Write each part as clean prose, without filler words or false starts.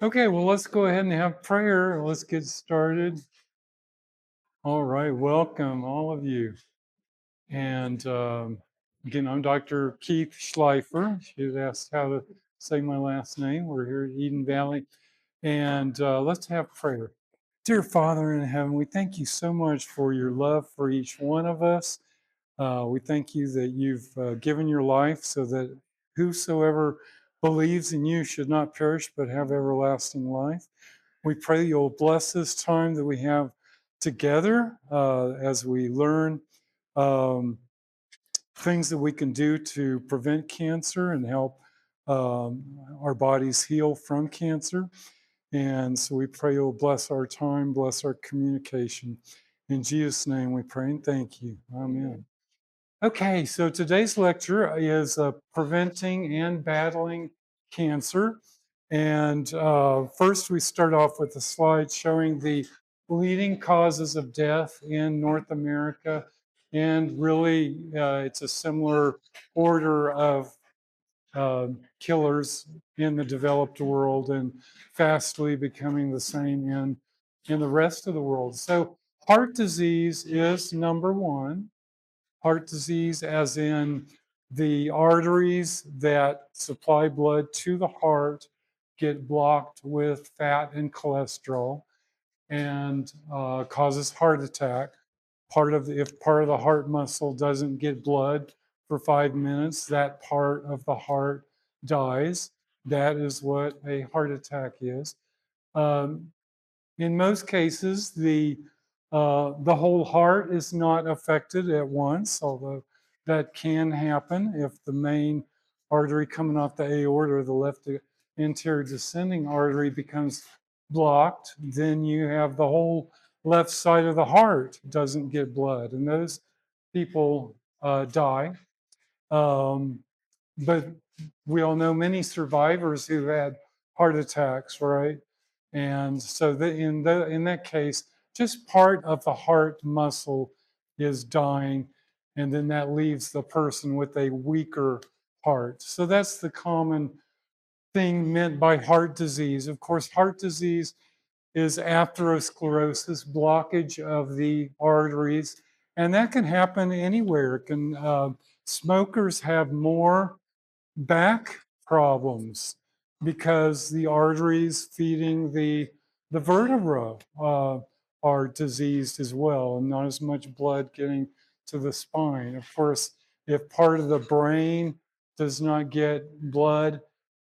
Okay, well, let's go ahead and have prayer. Let's get started. All right, welcome, all of you. And again, I'm Dr. Kieth Schleifer. She had asked how to say my last name. We're here at Eden Valley. And let's have prayer. Dear Father in heaven, we thank you so much for your love for each one of us. We thank you that you've given your life so that whosoever believes in you should not perish but have everlasting life. We pray you'll bless this time that we have together as we learn um, things that we can do to prevent cancer and help our bodies heal from cancer. And so we pray you'll bless our time, bless our communication. In Jesus' name we pray and thank you. Amen. Okay, so today's lecture is preventing and battling cancer. And first, we start off with a slide showing the leading causes of death in North America. And really, it's a similar order of killers in the developed world and fastly becoming the same in the rest of the world. So, heart disease is number one. Heart disease, as in the arteries that supply blood to the heart, get blocked with fat and cholesterol and causes heart attack. If part of the heart muscle doesn't get blood for 5 minutes, that part of the heart dies. That is what a heart attack is. Um, in most cases, the whole heart is not affected at once, although that can happen if the main artery coming off the aorta or the left anterior descending artery becomes blocked. Then you have the whole left side of the heart doesn't get blood, and those people die. Um, but we all know many survivors who had heart attacks, right? And so in that case, just part of the heart muscle is dying, and then that leaves the person with a weaker heart. So that's the common thing meant by heart disease. Of course, heart disease is atherosclerosis, blockage of the arteries, and that can happen anywhere. It can smokers have more back problems because the arteries feeding the vertebra are diseased as well, and not as much blood getting to the spine. Of course, if part of the brain does not get blood,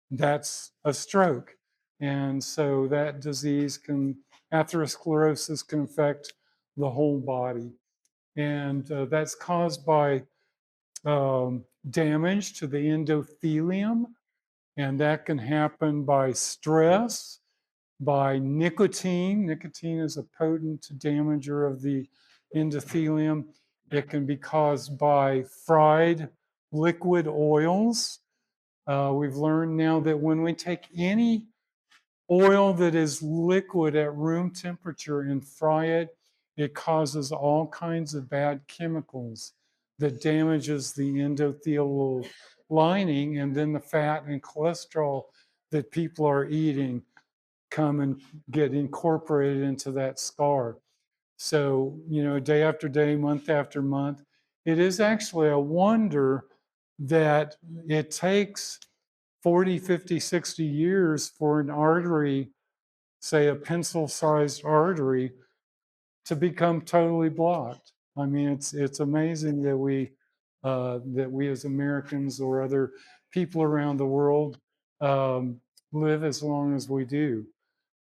that's a stroke. And so that atherosclerosis can affect the whole body. And that's caused by damage to the endothelium, and that can happen by stress, by nicotine. Nicotine is a potent damager of the endothelium. It can be caused by fried liquid oils. We've learned now that when we take any oil that is liquid at room temperature and fry it, it causes all kinds of bad chemicals that damages the endothelial lining, and then the fat and cholesterol that people are eating come and get incorporated into that scar. So, day after day, month after month, it is actually a wonder that it takes 40, 50, 60 years for an artery, say a pencil-sized artery, to become totally blocked. I mean, it's amazing that we as Americans or other people around the world um, live as long as we do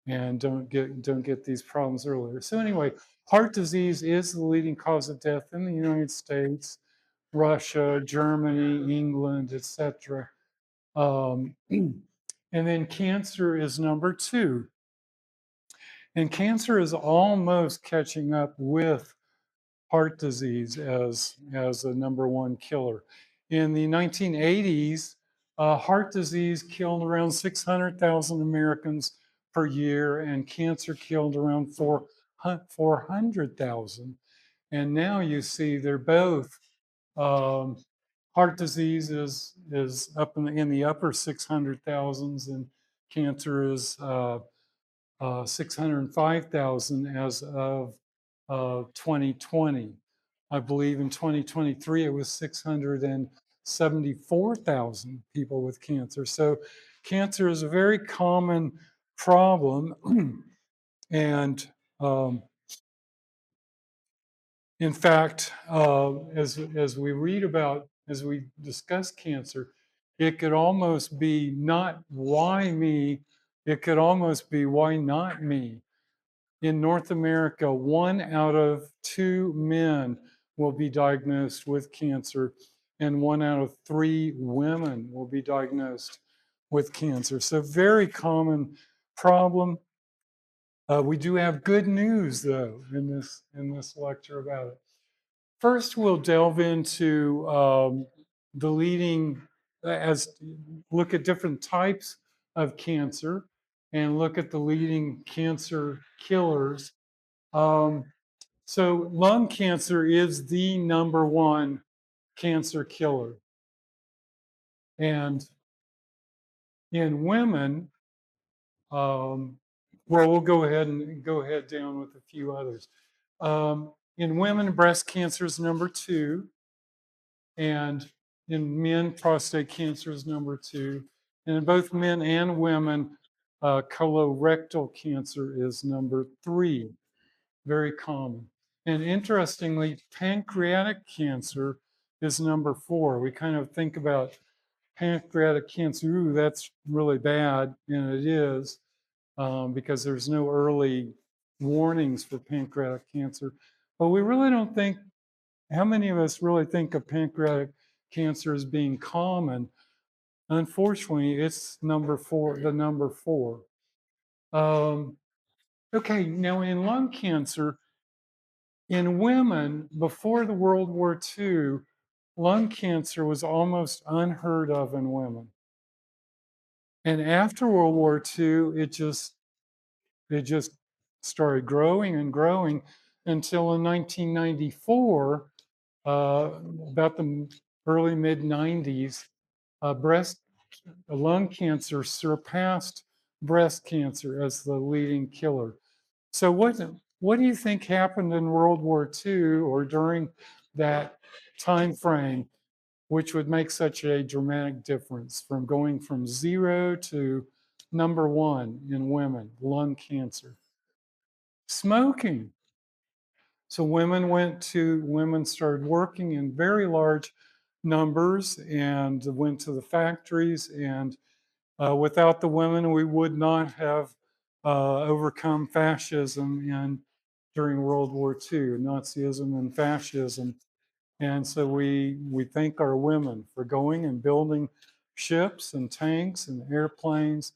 and don't get these problems earlier. So anyway, heart disease is the leading cause of death in the United States, Russia, Germany, England, etc. And then cancer is number two. And cancer is almost catching up with heart disease as a number one killer. In the 1980s, heart disease killed around 600,000 Americans per year, and cancer killed around 400,000. And now you see they're both um, heart disease is up in the upper 600,000s, and cancer is 605,000 as of 2020. I believe in 2023 it was 674,000 people with cancer. So cancer is a very common problem. And in fact, as we read about, as we discuss cancer, it could almost be not why me, it could almost be why not me. In North America, 1 out of 2 men will be diagnosed with cancer, and 1 out of 3 women will be diagnosed with cancer. So, very common problem. We do have good news, though, in this lecture about it. First, we'll delve into the leading, as look at different types of cancer and look at the leading cancer killers. Um, so lung cancer is the #1 cancer killer. And in women, well, we'll go ahead down with a few others. In women, breast cancer is #2. And in men, prostate cancer is #2. And in both men and women, colorectal cancer is #3, very common. And interestingly, pancreatic cancer is #4. We kind of think about pancreatic cancer, ooh, that's really bad, and it is, because there's no early warnings for pancreatic cancer. But we really don't think, how many of us really think of pancreatic cancer as being common? Unfortunately, it's #4, the #4. Okay, now in lung cancer, in women before the World War II, lung cancer was almost unheard of in women. And after World War II, it just started growing and growing until in 1994, about the early mid 90s, lung cancer surpassed breast cancer as the leading killer. So what do you think happened in World War II or during that time frame, which would make such a dramatic difference from going from 0 to #1 in women, lung cancer? Smoking. So women started working in very large numbers and went to the factories. And without the women, we would not have overcome fascism during World War II, Nazism and fascism. And so we thank our women for going and building ships and tanks and airplanes.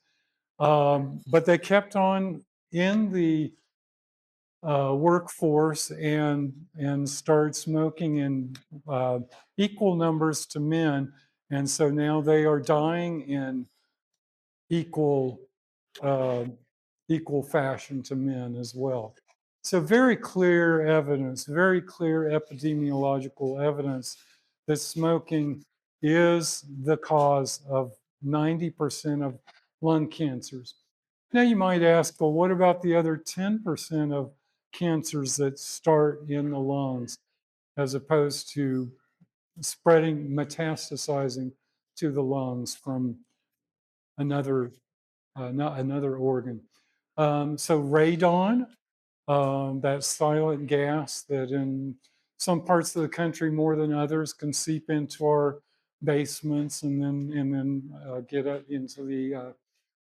But they kept on in the workforce and started smoking in equal numbers to men, and so now they are dying in equal uh, equal fashion to men as well. So very clear evidence, very clear epidemiological evidence that smoking is the cause of 90% of lung cancers. Now you might ask, well, what about the other 10% of cancers that start in the lungs as opposed to spreading, metastasizing to the lungs from another another organ? So radon, that silent gas that in some parts of the country more than others can seep into our basements and then get up into the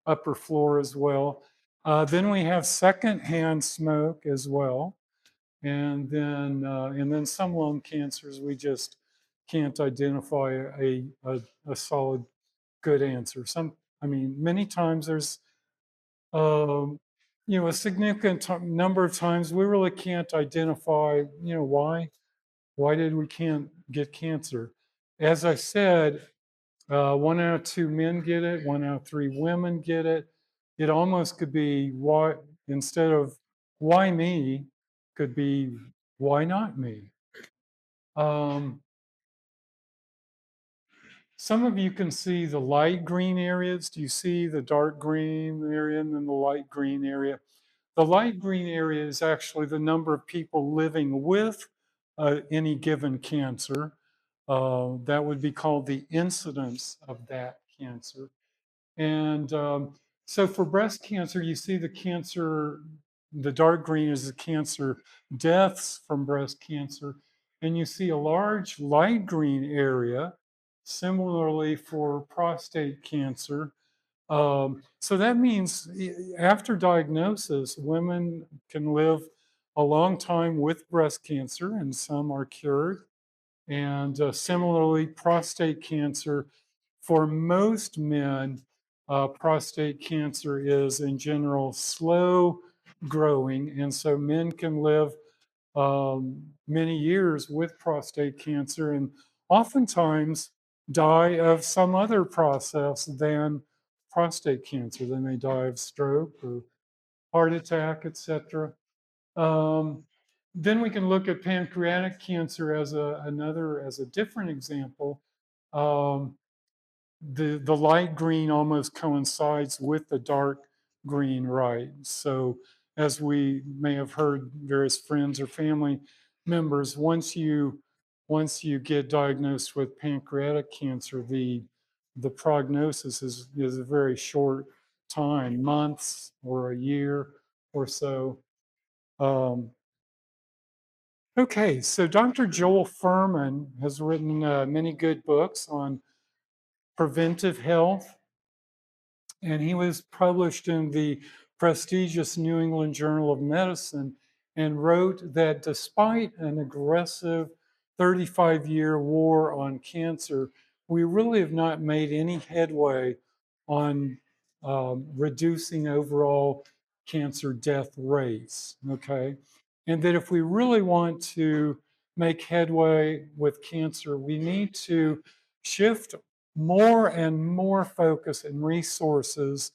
upper floor as well. Then we have secondhand smoke as well, and then some lung cancers we just can't identify a solid good answer. I mean, many times there's um, a significant number of times we really can't identify, why did we can't get cancer? As I said, 1 out of 2 men get it, 1 out of 3 women get it. It almost could be why, instead of why me, could be why not me? Um, Some of you can see the light green areas. Do you see the dark green area and then the light green area? The light green area is actually the number of people living with any given cancer. That would be called the incidence of that cancer. And so for breast cancer, you see the cancer, the dark green is the cancer deaths from breast cancer. And you see a large light green area, similarly for prostate cancer. So that means after diagnosis, women can live a long time with breast cancer, and some are cured. And similarly, prostate cancer, for most men, prostate cancer is in general slow growing. And so men can live many years with prostate cancer and oftentimes die of some other process than prostate cancer. They may die of stroke or heart attack, etc. Um, then we can look at pancreatic cancer as a different example. Um, the light green almost coincides with the dark green, right? So as we may have heard various friends or family members, once you get diagnosed with pancreatic cancer, the prognosis is a very short time, months or a year or so. Um, Okay, so Dr. Joel Furman has written many good books on preventive health, and he was published in the prestigious New England Journal of Medicine and wrote that despite an aggressive 35-year war on cancer, we really have not made any headway on reducing overall cancer death rates, okay? And that if we really want to make headway with cancer, we need to shift more and more focus and resources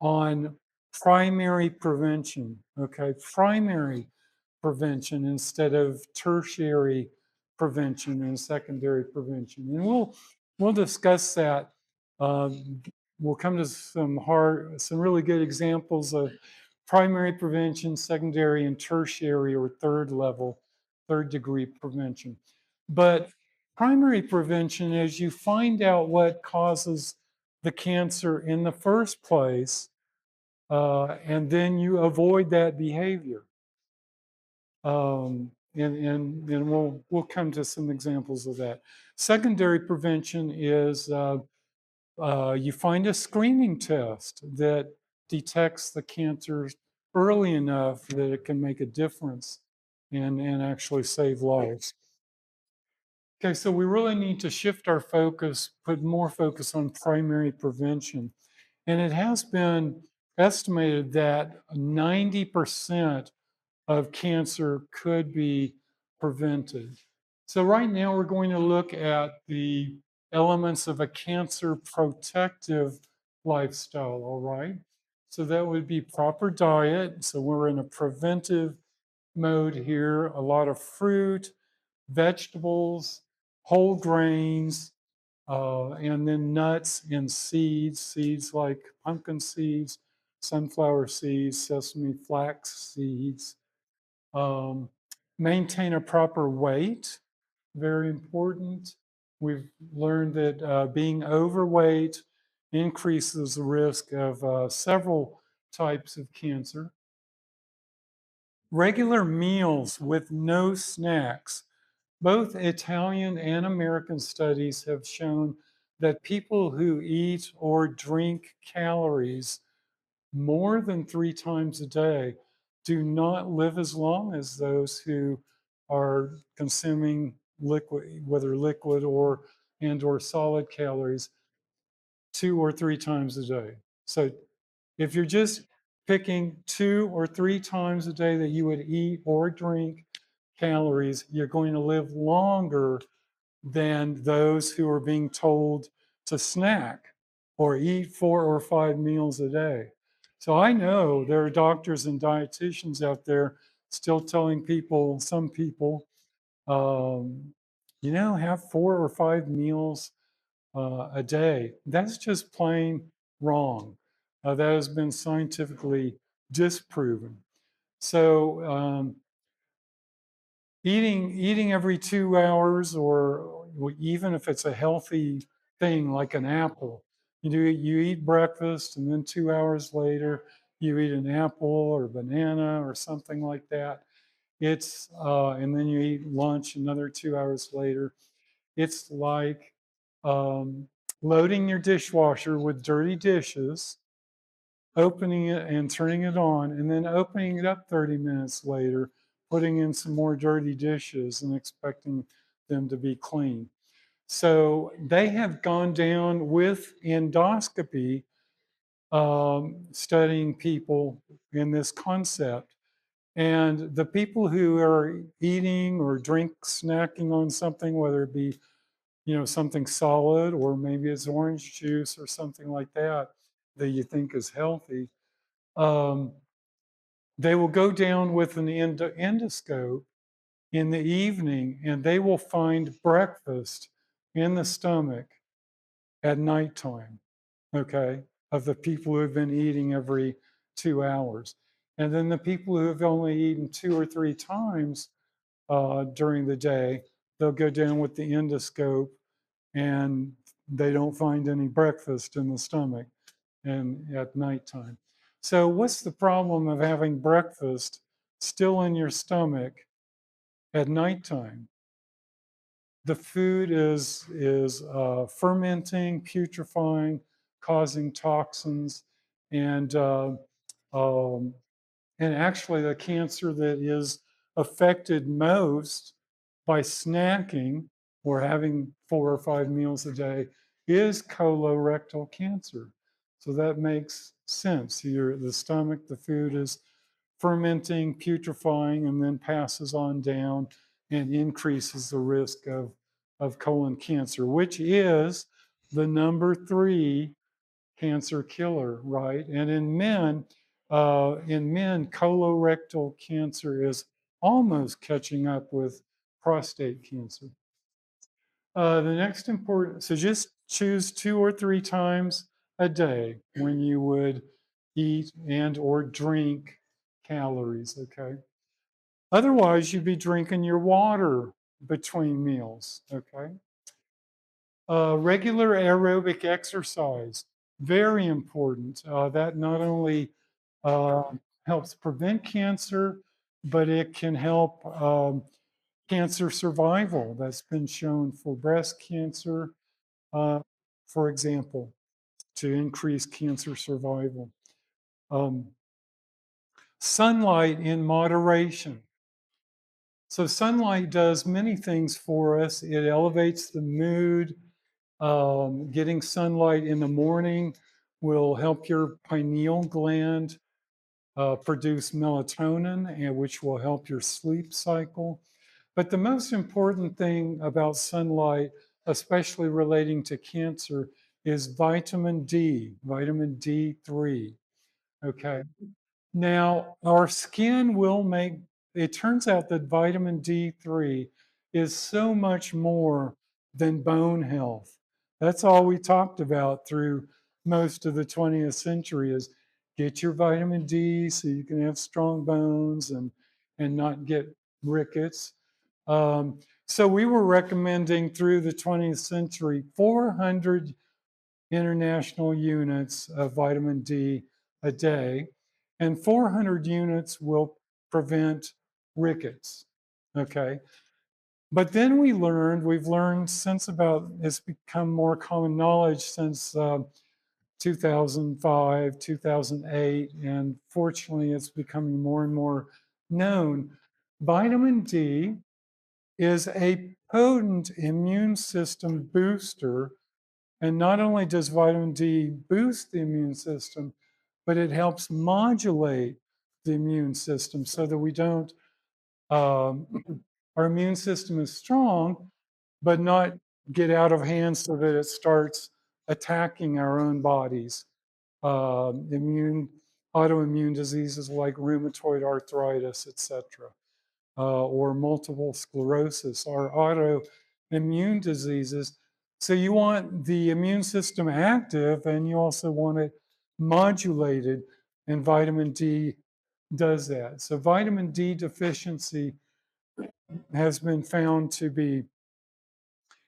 on primary prevention, okay? Primary prevention instead of tertiary prevention and secondary prevention. And we'll discuss that. We'll come to some really good examples of primary prevention, secondary and tertiary or third degree prevention. But primary prevention is you find out what causes the cancer in the first place, and then you avoid that behavior. And we'll come to some examples of that. Secondary prevention is you find a screening test that detects the cancer early enough that it can make a difference and actually save lives. Okay, so we really need to shift our focus, put more focus on primary prevention. And it has been estimated that 90% of cancer could be prevented. So right now we're going to look at the elements of a cancer protective lifestyle, all right? So that would be proper diet. So we're in a preventive mode here, a lot of fruit, vegetables, whole grains, and then nuts and seeds like pumpkin seeds, sunflower seeds, sesame flax seeds. Um, Maintain a proper weight, very important. We've learned that being overweight increases the risk of several types of cancer. Regular meals with no snacks. Both Italian and American studies have shown that people who eat or drink calories more than 3 times a day do not live as long as those who are consuming liquid, whether liquid or solid calories 2 or 3 times a day. So if you're just picking 2 or 3 times a day that you would eat or drink calories, you're going to live longer than those who are being told to snack or eat 4 or 5 meals a day. So I know there are doctors and dietitians out there still telling people, some people, have 4 or 5 meals a day. That's just plain wrong. That has been scientifically disproven. So eating every 2 hours, or even if it's a healthy thing like an apple, you eat breakfast and then 2 hours later you eat an apple or banana or something like that. It's and then you eat lunch another 2 hours later. It's like um, loading your dishwasher with dirty dishes, opening it and turning it on, and then opening it up 30 minutes later, putting in some more dirty dishes and expecting them to be clean. So they have gone down with endoscopy, studying people in this concept. And the people who are eating or snacking on something, whether it be something solid or maybe it's orange juice or something like that that you think is healthy, um, they will go down with an endoscope in the evening and they will find breakfast in the stomach at nighttime, okay, of the people who have been eating every 2 hours. And then the people who have only eaten 2 or 3 times during the day, they'll go down with the endoscope and they don't find any breakfast in the stomach and at nighttime. So what's the problem of having breakfast still in your stomach at nighttime? The food is fermenting, putrefying, causing toxins, and um, and actually the cancer that is affected most by snacking or having 4 or 5 meals a day is colorectal cancer. So that makes sense. The stomach, the food is fermenting, putrefying, and then passes on down and increases the risk of colon cancer, which is the number 3 cancer killer, right? And in men, colorectal cancer is almost catching up with prostate cancer. The next important, so just choose 2 or 3 times a day when you would eat and or drink calories, okay? Otherwise, you'd be drinking your water between meals, okay? Regular aerobic exercise, very important. That not only uh, helps prevent cancer, but it can help cancer survival. That's been shown for breast cancer, uh, for example, to increase cancer survival. Um, Sunlight in moderation. So sunlight does many things for us. It elevates the mood. Getting sunlight in the morning will help your pineal gland produce melatonin, and which will help your sleep cycle. But the most important thing about sunlight, especially relating to cancer, is vitamin D, vitamin D3. Okay. Now, our skin will make, it turns out that vitamin D3 is so much more than bone health. That's all we talked about through most of the 20th century is get your vitamin D so you can have strong bones and not get rickets. So we were recommending through the 20th century 400 international units of vitamin D a day, and 400 units will prevent rickets. Okay. But then we've learned since about, it's become more common knowledge since 2005, 2008, and fortunately it's becoming more and more known. Vitamin D is a potent immune system booster, and not only does vitamin D boost the immune system, but it helps modulate the immune system so that we don't, um, our immune system is strong, but not get out of hand so that it starts attacking our own bodies. Immune, autoimmune diseases like rheumatoid arthritis, etc., or multiple sclerosis, are autoimmune diseases. So you want the immune system active and you also want it modulated, and vitamin D does that. So vitamin D deficiency has been found to be,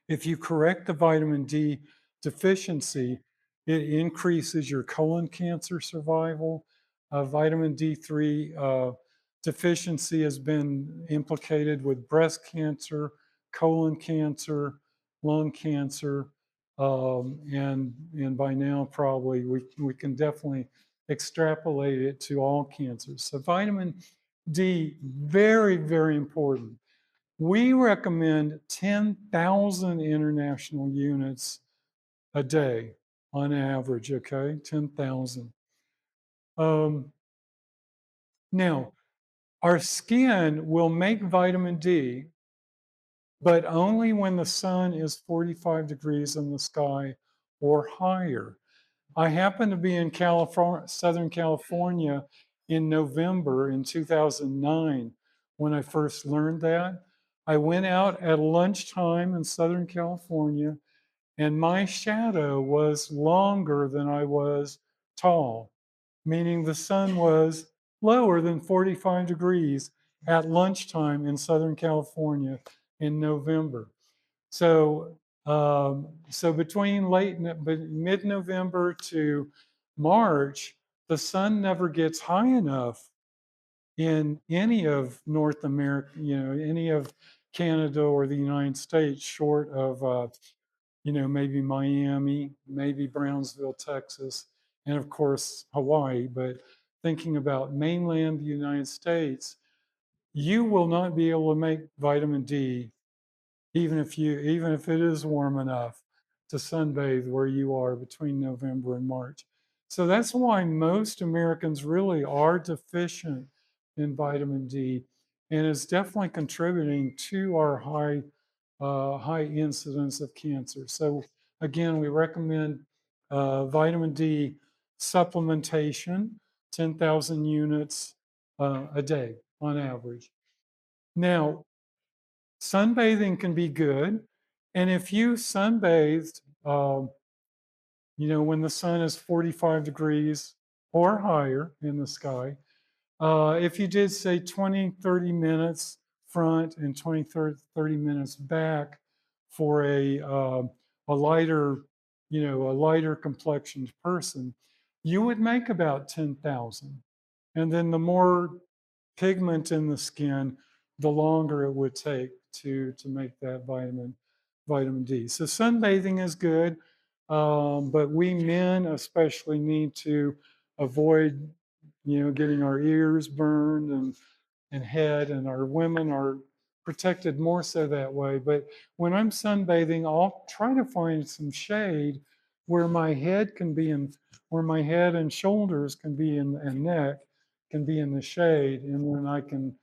if you correct the vitamin D deficiency, it increases your colon cancer survival. Vitamin D3 deficiency has been implicated with breast cancer, colon cancer, lung cancer, and by now probably we can definitely extrapolate it to all cancers. So vitamin D, very, very important. We recommend 10,000 international units a day on average, okay? 10,000. Now, our skin will make vitamin D, but only when the sun is 45 degrees in the sky or higher. I happened to be in California, Southern California in November in 2009 when I first learned that. I went out at lunchtime in Southern California and my shadow was longer than I was tall, meaning the sun was lower than 45 degrees at lunchtime in Southern California in November. So between mid-November to March, the sun never gets high enough in any of North America, any of Canada or the United States, short of, maybe Miami, maybe Brownsville, Texas, and of course Hawaii. But thinking about mainland United States, you will not be able to make vitamin D even if it is warm enough to sunbathe where you are between November and March. So that's why most Americans really are deficient in vitamin D, and it's definitely contributing to our high incidence of cancer. So again, we recommend vitamin D supplementation, 10,000 units a day on average. Now, sunbathing can be good. And if you sunbathed, when the sun is 45 degrees or higher in the sky, if you did say 20, 30 minutes front and 20, 30 minutes back for a lighter, a lighter complexioned person, you would make about 10,000. And then the more pigment in the skin, the longer it would take to make that vitamin D. So sunbathing is good, but we men especially need to avoid, getting our ears burned and head, and our women are protected more so that way. But when I'm sunbathing, I'll try to find some shade where my head can be in, where my head and shoulders can be in, and neck can be in the shade, and then I can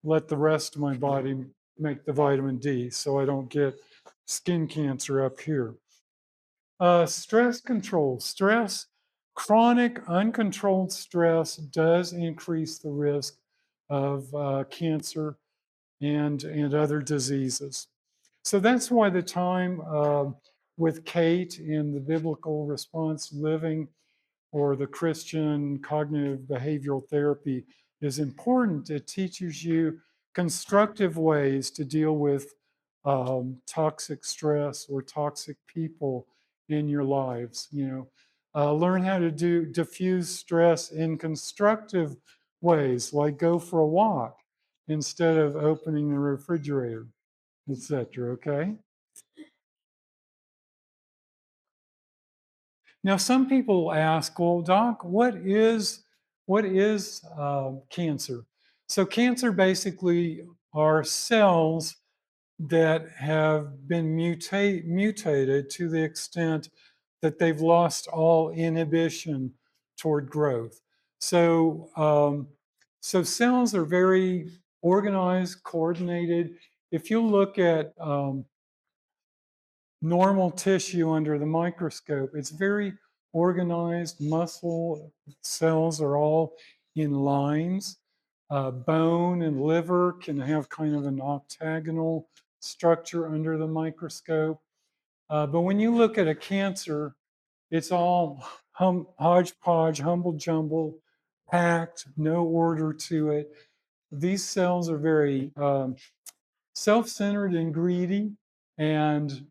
let the rest of my body make the vitamin D so I don't get skin cancer up here. Stress control. Chronic uncontrolled stress does increase the risk of cancer and other diseases. So that's why the time with Kate in the biblical response living or the Christian cognitive behavioral therapy is important. It teaches you constructive ways to deal with toxic stress or toxic people in your lives. Learn how to diffuse stress in constructive ways, like go for a walk instead of opening the refrigerator, etc. Okay. Now, some people ask, well, doc, what is cancer? So cancer basically are cells that have been mutated to the extent that they've lost all inhibition toward growth. So cells are very organized, coordinated. If you look at normal tissue under the microscope, it's very organized. Muscle cells are all in lines. Bone and liver can have kind of an octagonal structure under the microscope. But when you look at a cancer, it's all hodgepodge, humble jumble, packed, no order to it. These cells are very self-centered and greedy and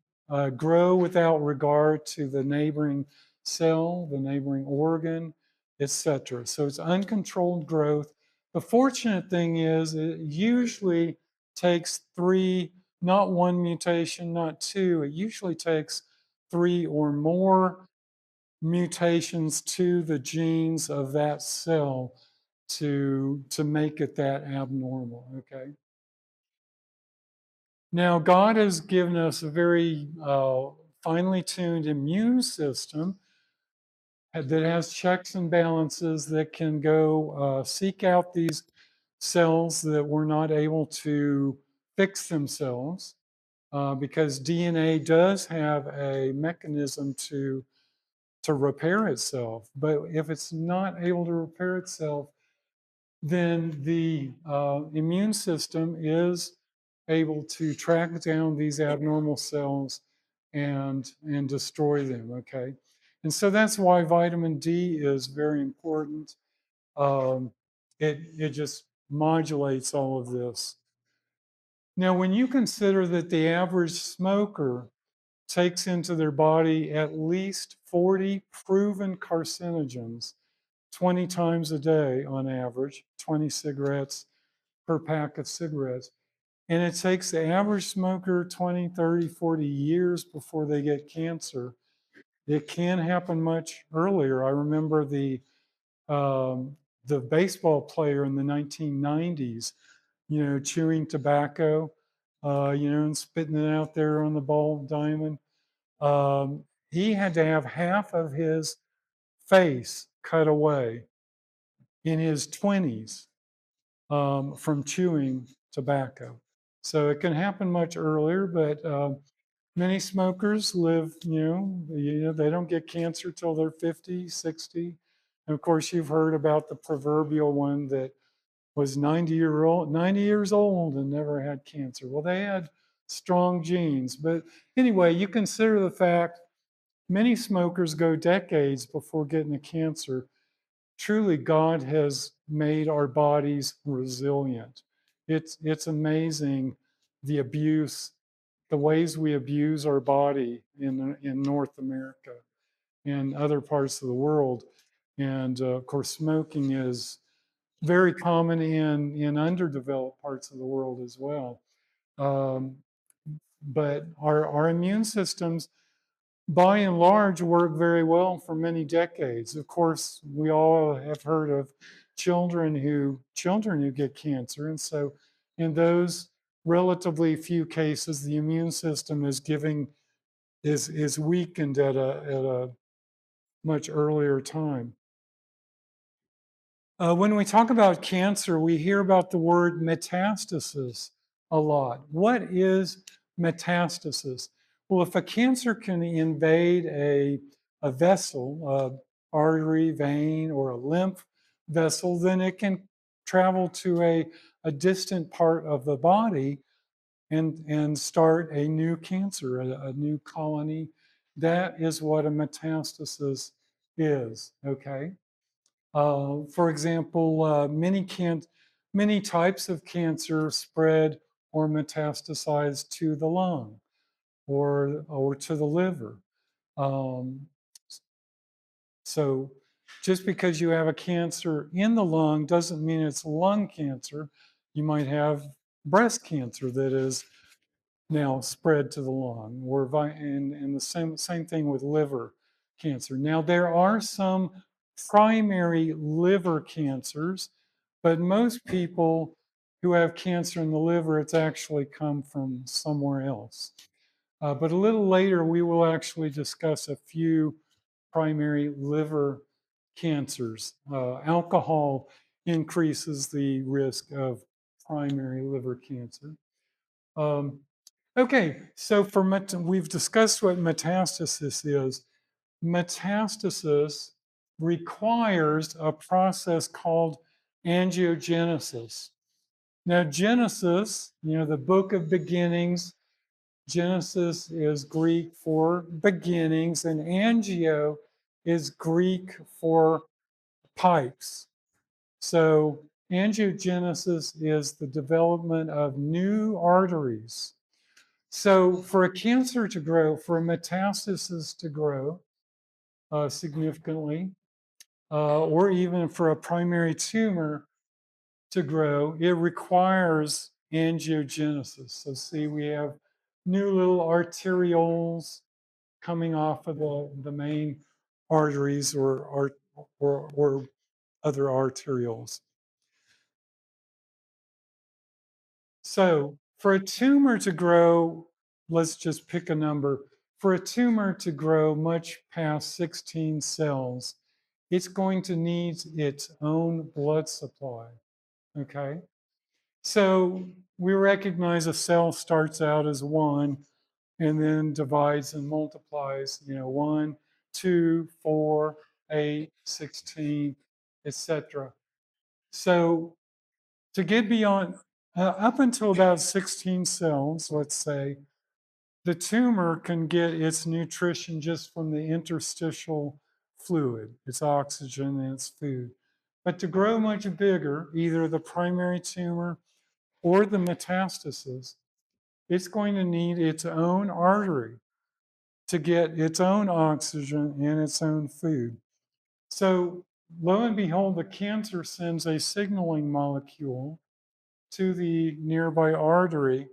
grow without regard to the neighboring cell, the neighboring organ, etc. So it's uncontrolled growth. The fortunate thing is it usually takes three, not one mutation, not two. It usually takes three or more mutations to the genes of that cell to make it that abnormal. Okay. Now, God has given us a very finely tuned immune system that has checks and balances that can go seek out these cells that were not able to fix themselves because DNA does have a mechanism to repair itself. But if it's not able to repair itself, then the immune system is able to track down these abnormal cells and destroy them. Okay, and so that's why vitamin D is very important. Um, it just modulates all of this. Now, when you consider that the average smoker takes into their body at least 40 proven carcinogens 20 times a day on average, 20 cigarettes per pack of cigarettes. And it takes the average smoker 20, 30, 40 years before they get cancer. It can happen much earlier. I remember the baseball player in the 1990s, chewing tobacco, and spitting it out there on the ball diamond. He had to have half of his face cut away in his 20s from chewing tobacco. So it can happen much earlier, but many smokers live, they don't get cancer till they're 50, 60. And of course, you've heard about the proverbial one that was 90 years old and never had cancer. Well, they had strong genes. But anyway, you consider the fact many smokers go decades before getting a cancer. Truly, God has made our bodies resilient. It's amazing the abuse, the ways we abuse our body in North America and other parts of the world. And of course, smoking is very common in underdeveloped parts of the world as well. Um, but our immune systems by and large work very well for many decades. Of course, we all have heard of children who get cancer, and so in those relatively few cases, the immune system is weakened at a much earlier time. When we talk about cancer, we hear about the word metastasis a lot. What is metastasis? Well, if a cancer can invade a vessel, artery, vein, or a lymph vessel, then it can travel to a distant part of the body and start a new cancer, a new colony. That is what a metastasis is, okay? For example, many types of cancer spread or metastasize to the lung or to the liver. Um, so just because you have a cancer in the lung doesn't mean it's lung cancer. You might have breast cancer that is now spread to the lung, and the same thing with liver cancer. Now, there are some primary liver cancers, but most people who have cancer in the liver, it's actually come from somewhere else. But a little later, we will actually discuss a few primary liver cancers. Alcohol increases the risk of primary liver cancer. Um, okay, so we've discussed what metastasis is. Metastasis requires a process called angiogenesis. Now, Genesis, the book of beginnings, Genesis is Greek for beginnings, and angio is Greek for pipes. So angiogenesis is the development of new arteries. So for a cancer to grow, for a metastasis to grow significantly, or even for a primary tumor to grow, it requires angiogenesis. So see, we have new little arterioles coming off of the main arteries or other arterioles. So for a tumor to grow, let's just pick a number. For a tumor to grow much past 16 cells, it's going to need its own blood supply. Okay. So we recognize a cell starts out as one and then divides and multiplies, 1, 2, 4, 8, 16, etc. So to get beyond, up until about 16 cells, let's say, the tumor can get its nutrition just from the interstitial fluid, its oxygen and its food. But to grow much bigger, either the primary tumor or the metastasis, it's going to need its own artery to get its own oxygen and its own food. So, lo and behold, the cancer sends a signaling molecule to the nearby artery,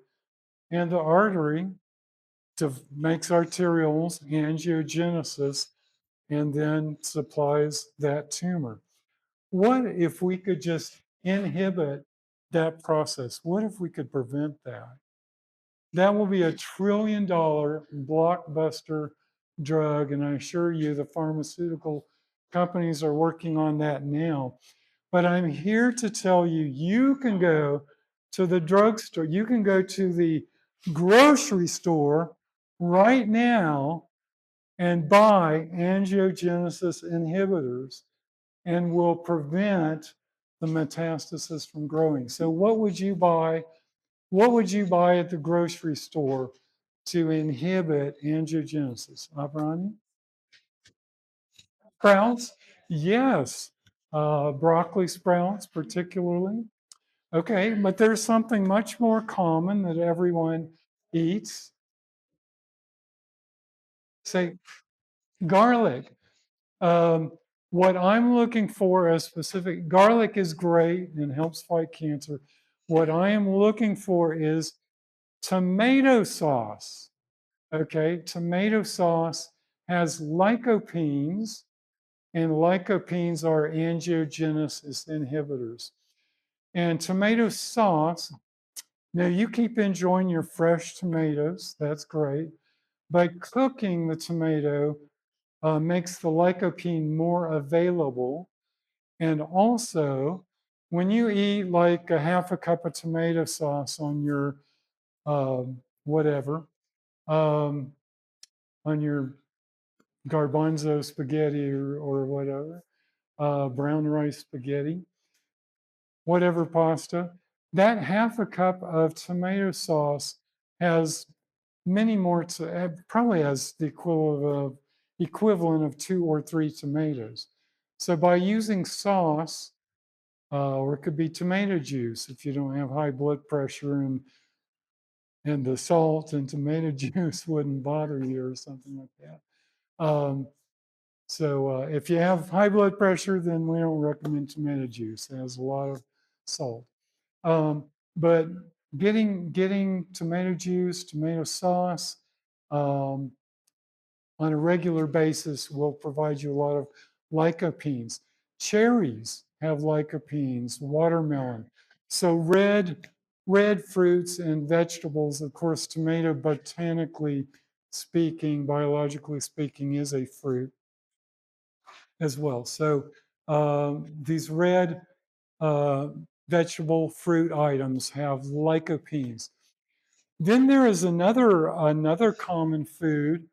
and the artery makes arterioles, angiogenesis, and then supplies that tumor. What if we could just inhibit that process? What if we could prevent that? That will be a $1 trillion blockbuster drug, and I assure you the pharmaceutical companies are working on that now. But I'm here to tell you, you can go to the drugstore, you can go to the grocery store right now and buy angiogenesis inhibitors and will prevent the metastasis from growing. So what would you buy? What would you buy at the grocery store to inhibit angiogenesis? Abrani? Sprouts? Yes. Broccoli sprouts, particularly. Okay, but there's something much more common that everyone eats. Say, garlic. Um, what I'm looking for as specific, garlic is great and helps fight cancer. What I am looking for is tomato sauce. Okay, tomato sauce has lycopenes, and lycopenes are angiogenesis inhibitors. And tomato sauce, now you keep enjoying your fresh tomatoes, that's great, but cooking the tomato makes the lycopene more available. And also, when you eat like a half a cup of tomato sauce on your whatever, um, on your garbanzo spaghetti or whatever, brown rice spaghetti, whatever pasta, that half a cup of tomato sauce has many more, probably has the equivalent of 2 or 3 tomatoes. So by using sauce, or it could be tomato juice if you don't have high blood pressure and the salt and tomato juice wouldn't bother you or something like that. So if you have high blood pressure, then we don't recommend tomato juice. It has a lot of salt. But getting tomato juice, tomato sauce on a regular basis will provide you a lot of lycopenes. Cherries have lycopenes, watermelon. So red fruits and vegetables, of course, tomato botanically speaking, biologically speaking, is a fruit as well. So these red uh, vegetable fruit items have lycopenes. Then there is another common food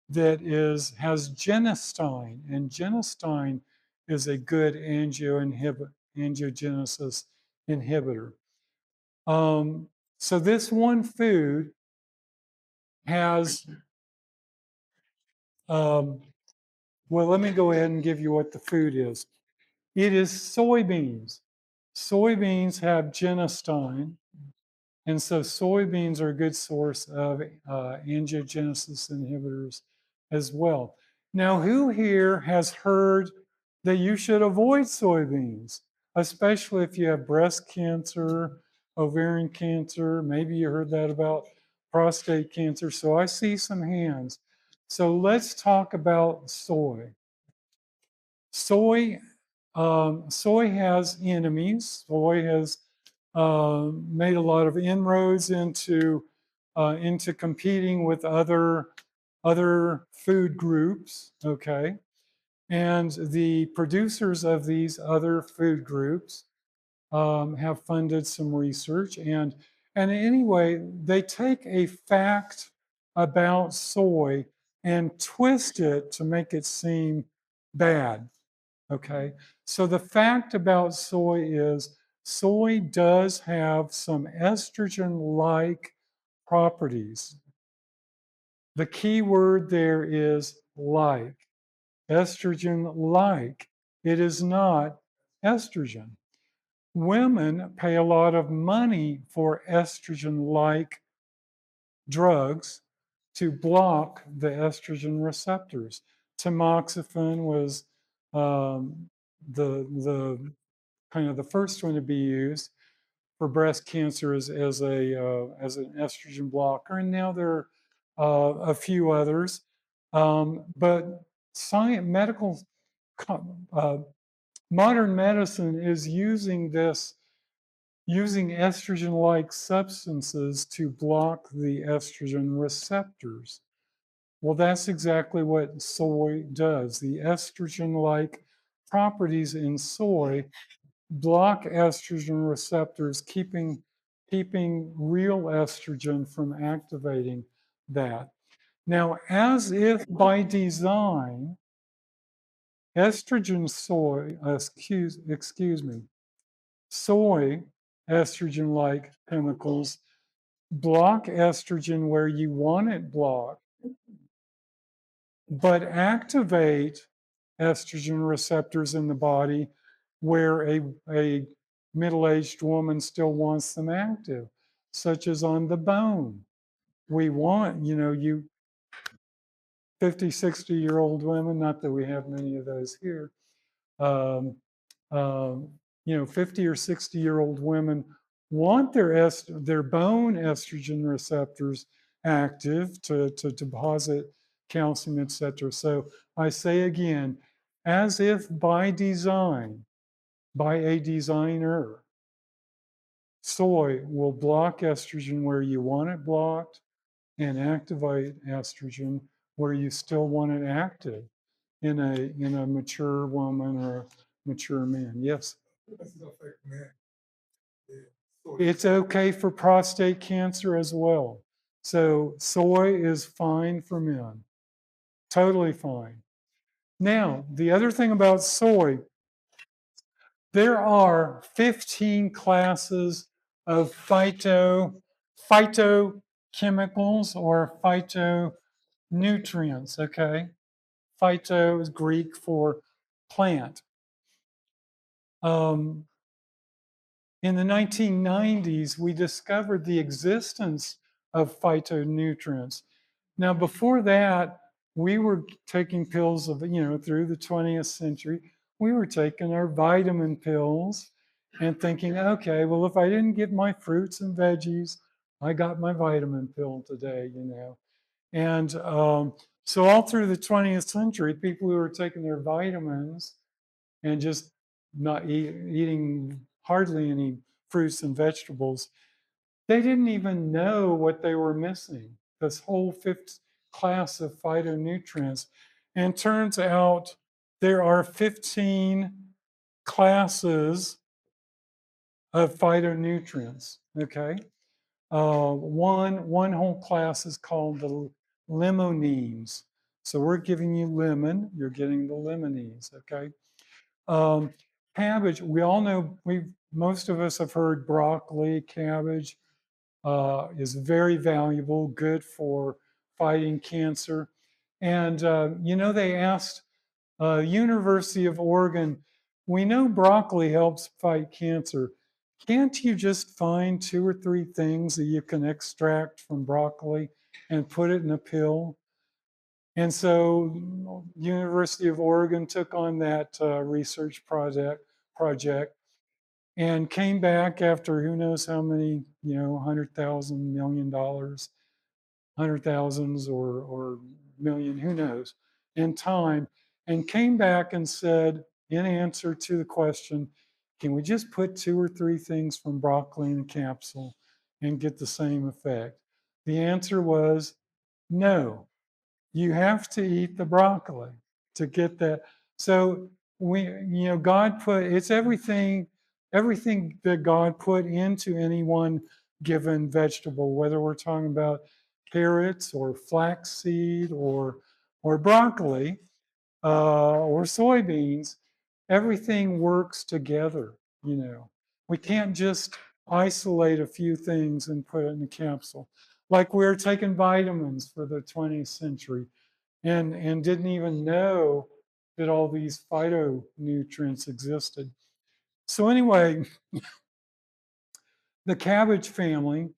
that has genistein, and genistein is a good angiogenesis inhibitor. So this one food has, well, let me go ahead and give you what the food is. It is soybeans. Soybeans have genistein, and so soybeans are a good source of angiogenesis inhibitors as well. Now, who here has heard that you should avoid soybeans, especially if you have breast cancer, ovarian cancer? Maybe you heard that about prostate cancer. So I see some hands. So let's talk about soy. Soy, soy has enemies. Soy has made a lot of inroads into competing with other food groups. Okay, and the producers of these other food groups have funded some research, and anyway, they take a fact about soy and twist it to make it seem bad. Okay, so the fact about soy is soy does have some estrogen-like properties. The key word there is like. Estrogen-like. It is not estrogen. Women pay a lot of money for estrogen-like drugs to block the estrogen receptors. Tamoxifen was the kind of the first one to be used for breast cancer as an estrogen blocker, and now there are a few others. But science, uh, modern medicine is using estrogen-like substances to block the estrogen receptors. Well, that's exactly what soy does. The estrogen-like properties in soy block estrogen receptors, keeping real estrogen from activating that. Now, as if by design, estrogen soy, excuse me, soy estrogen-like chemicals block estrogen where you want it blocked, but activate estrogen receptors in the body where a middle-aged woman still wants them active, such as on the bone. We want, you 50, 60-year-old women, not that we have many of those here, um, 50 or 60-year-old women want their bone estrogen receptors active to deposit calcium, etc. So I say again, as if by design, by a designer, soy will block estrogen where you want it blocked and activate estrogen where you still want it active in a mature woman or a mature man. Yes. It's okay for prostate cancer as well. So soy is fine for men. Totally fine. Now, the other thing about soy, there are 15 classes of phytochemicals or phytonutrients, okay? Phyto is Greek for plant. In the 1990s, we discovered the existence of phytonutrients. Now, before that, we were taking pills through the 20th century, we were taking our vitamin pills and thinking, okay, well, if I didn't get my fruits and veggies, I got my vitamin pill today. And so all through the 20th century, people who were taking their vitamins and just not eating hardly any fruits and vegetables, they didn't even know what they were missing, this whole fifth class of phytonutrients. And turns out there are 15 classes of phytonutrients, okay? One whole class is called the limonene. So we're giving you lemon, you're getting the limonene, okay? Cabbage, we all know, most of us have heard broccoli, cabbage is very valuable, good for fighting cancer. And, they asked University of Oregon, we know broccoli helps fight cancer. Can't you just find 2 or 3 things that you can extract from broccoli and put it in a pill? And so University of Oregon took on that research project and came back after who knows how many, $100,000 million, hundred thousands or million, who knows, in time, and came back and said, in answer to the question, can we just put 2 or 3 things from broccoli in a capsule and get the same effect? The answer was no. You have to eat the broccoli to get that. So God put, it's everything that God put into any one given vegetable, whether we're talking about carrots or flaxseed or broccoli or soybeans, everything works together. We can't just isolate a few things and put it in a capsule. Like we were taking vitamins for the 20th century and didn't even know that all these phytonutrients existed. So anyway, the cabbage family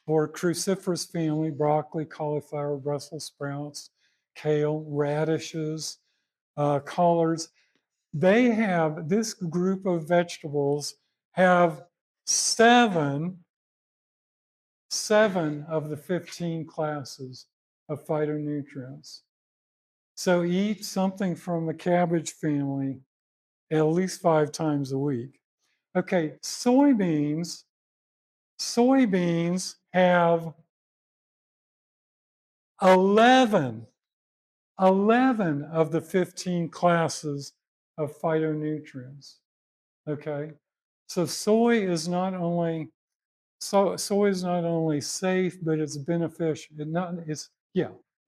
or cruciferous family, broccoli, cauliflower, Brussels sprouts, kale, radishes, collards, this group of vegetables have seven of the 15 classes of phytonutrients. So eat something from the cabbage family at least 5 times a week. Okay, soybeans have 11 of the 15 classes of phytonutrients. Okay, so soy is not only safe, but it's beneficial.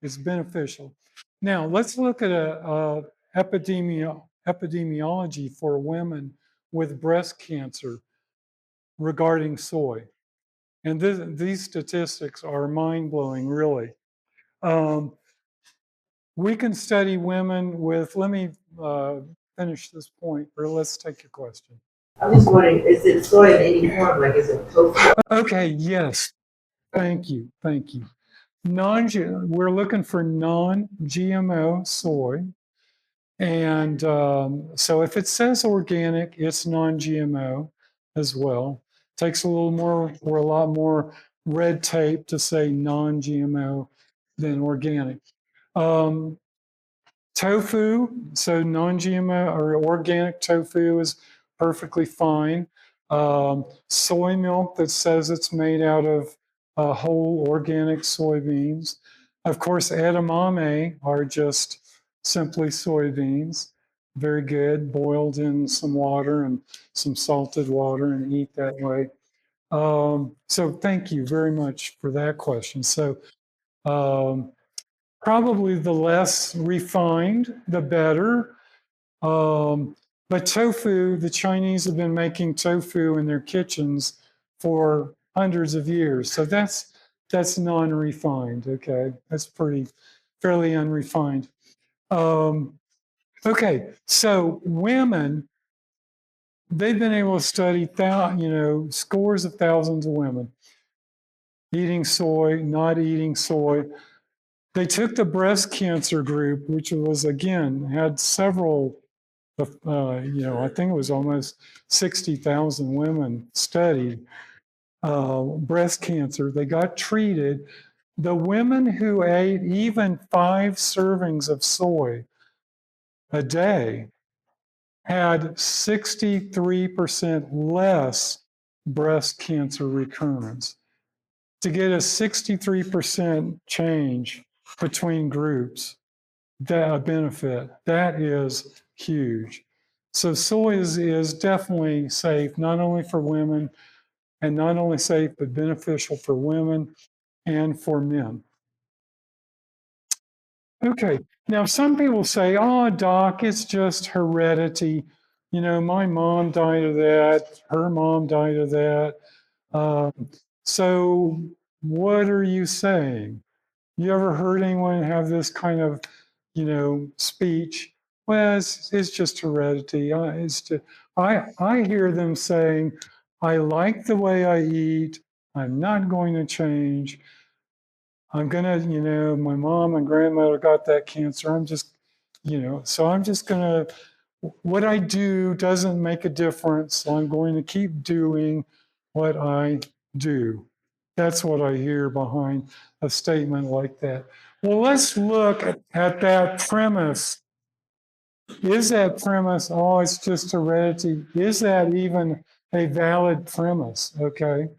It's beneficial. Now let's look at a epidemiology for women with breast cancer regarding soy. And these statistics are mind-blowing, really. We can study women with, let me finish this point, or let's take your question. I'm just wondering, is it soy in any form? Like, is it tofu? Okay, yes. Thank you. We're looking for non-GMO soy. And so if it says organic, it's non-GMO as well. Takes a little more or a lot more red tape to say non-GMO than organic. Tofu, so non-GMO or organic tofu is perfectly fine. Soy milk that says it's made out of whole organic soybeans. Of course, edamame are just simply soybeans. Very good, boiled in some water and some salted water and eat that way. So thank you very much for that question. So um, probably the less refined, the better. But tofu, the Chinese have been making tofu in their kitchens for hundreds of years. So that's non-refined. Okay, that's fairly unrefined. Okay, so women, they've been able to study scores of thousands of women eating soy, not eating soy. They took the breast cancer group, which was again had several, I think it was almost 60,000 women studied breast cancer. They got treated. The women who ate even 5 servings of soy a day had 63% less breast cancer recurrence. To get a 63% change between groups, that benefit, that is huge. So soy is definitely safe, not only for women, and not only safe, but beneficial for women and for men. Okay, now some people say, oh, doc, it's just heredity. My mom died of that, her mom died of that. So what are you saying? You ever heard anyone have this kind of, speech? Well, it's just heredity. I hear them saying, I like the way I eat. I'm not going to change. I'm going to, my mom and grandmother got that cancer. I'm just, so I'm just going to, what I do doesn't make a difference. So I'm going to keep doing what I do. That's what I hear behind a statement like that. Well, let's look at that premise. Is that premise, oh, it's just heredity? Is that even a valid premise? Okay.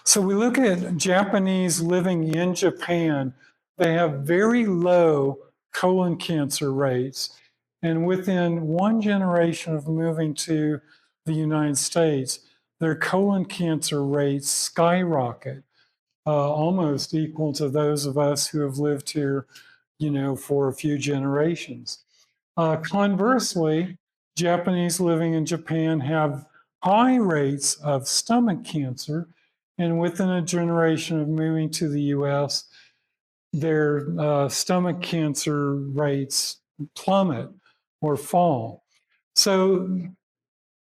So we look at Japanese living in Japan. They have very low colon cancer rates. And within one generation of moving to the United States, their colon cancer rates skyrocket, almost equal to those of us who have lived here, for a few generations. Conversely, Japanese living in Japan have high rates of stomach cancer, and within a generation of moving to the US, their stomach cancer rates plummet or fall. So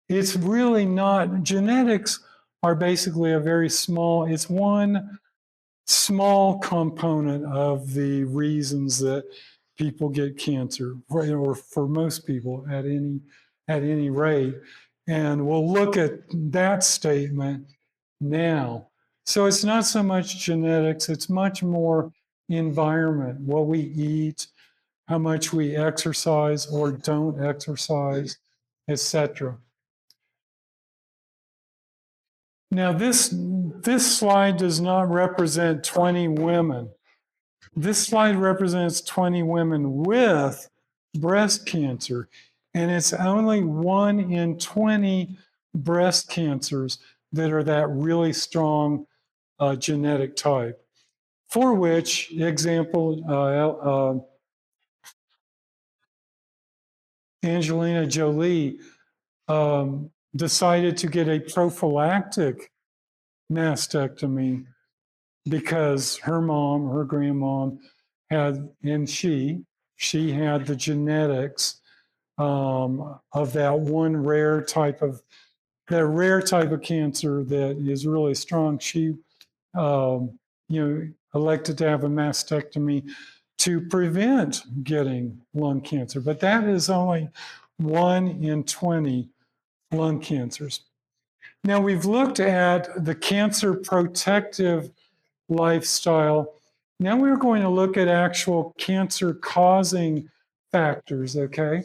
it's really not, genetics are basically a very small, it's one small component of the reasons that people get cancer, or for most people at any rate. And we'll look at that statement now. So it's not so much genetics, it's much more environment, what we eat, how much we exercise or don't exercise, etc. Now this slide does not represent 20 women. This slide represents 20 women with breast cancer, and it's only 1 in 20 breast cancers that are that really strong genetic type. For which, example, Angelina Jolie decided to get a prophylactic mastectomy because her mom, her grandmom had, and she had the genetics of that one rare type of cancer that is really strong. She, elected to have a mastectomy to prevent getting lung cancer, but that is only 1 in 20 lung cancers. Now we've looked at the cancer protective lifestyle. Now we're going to look at actual cancer causing factors, okay?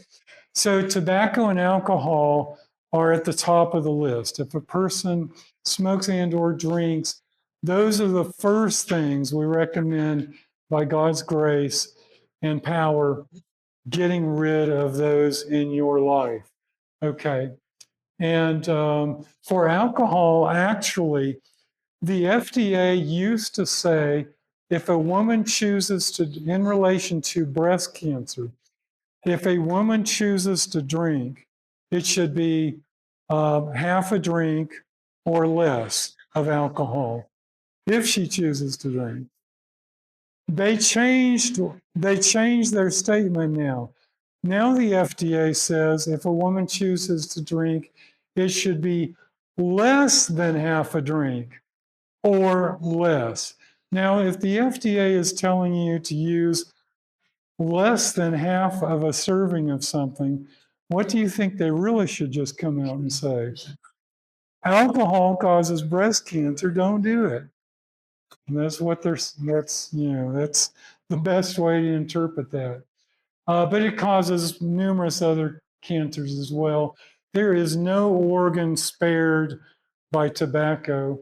So tobacco and alcohol are at the top of the list. If a person smokes and or drinks, those are the first things we recommend by God's grace and power getting rid of those in your life. Okay. And for alcohol, actually, the FDA used to say if a woman chooses to, in relation to breast cancer, if a woman chooses to drink, it should be half a drink or less of alcohol if she chooses to drink. They changed their statement now. Now the FDA says if a woman chooses to drink, it should be less than half a drink or less. Now, if the FDA is telling you to use less than half of a serving of something, what do you think they really should just come out and say? Alcohol causes breast cancer, don't do it. And that's what that's the best way to interpret that. But it causes numerous other cancers as well. There is no organ spared by tobacco.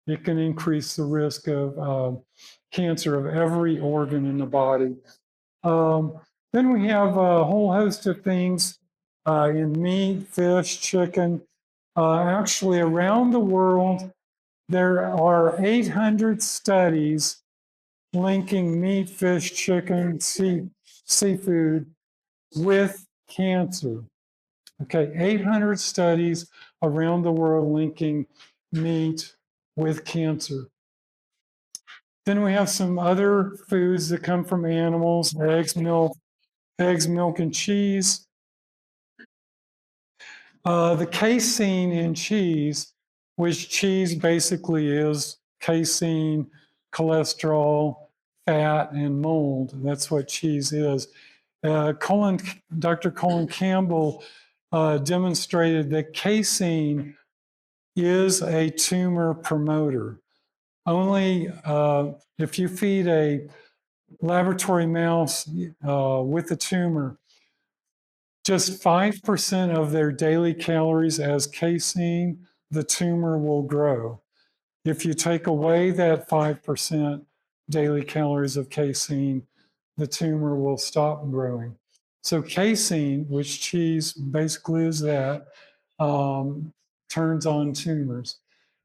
It can increase the risk of cancer of every organ in the body. Then we have a whole host of things in meat, fish, chicken. Actually, around the world, there are 800 studies linking meat, fish, chicken, seafood with cancer. Okay, 800 studies around the world linking meat with cancer. Then we have some other foods that come from animals: eggs, milk, and cheese. The casein in cheese, which cheese basically is casein, cholesterol, fat, and mold. That's what cheese is. Dr. Colin Campbell demonstrated that casein is a tumor promoter. Only if you feed a laboratory mouse with a tumor just 5% of their daily calories as casein, the tumor will grow. If you take away that 5% daily calories of casein, the tumor will stop growing. So, casein, which cheese basically is that, turns on tumors.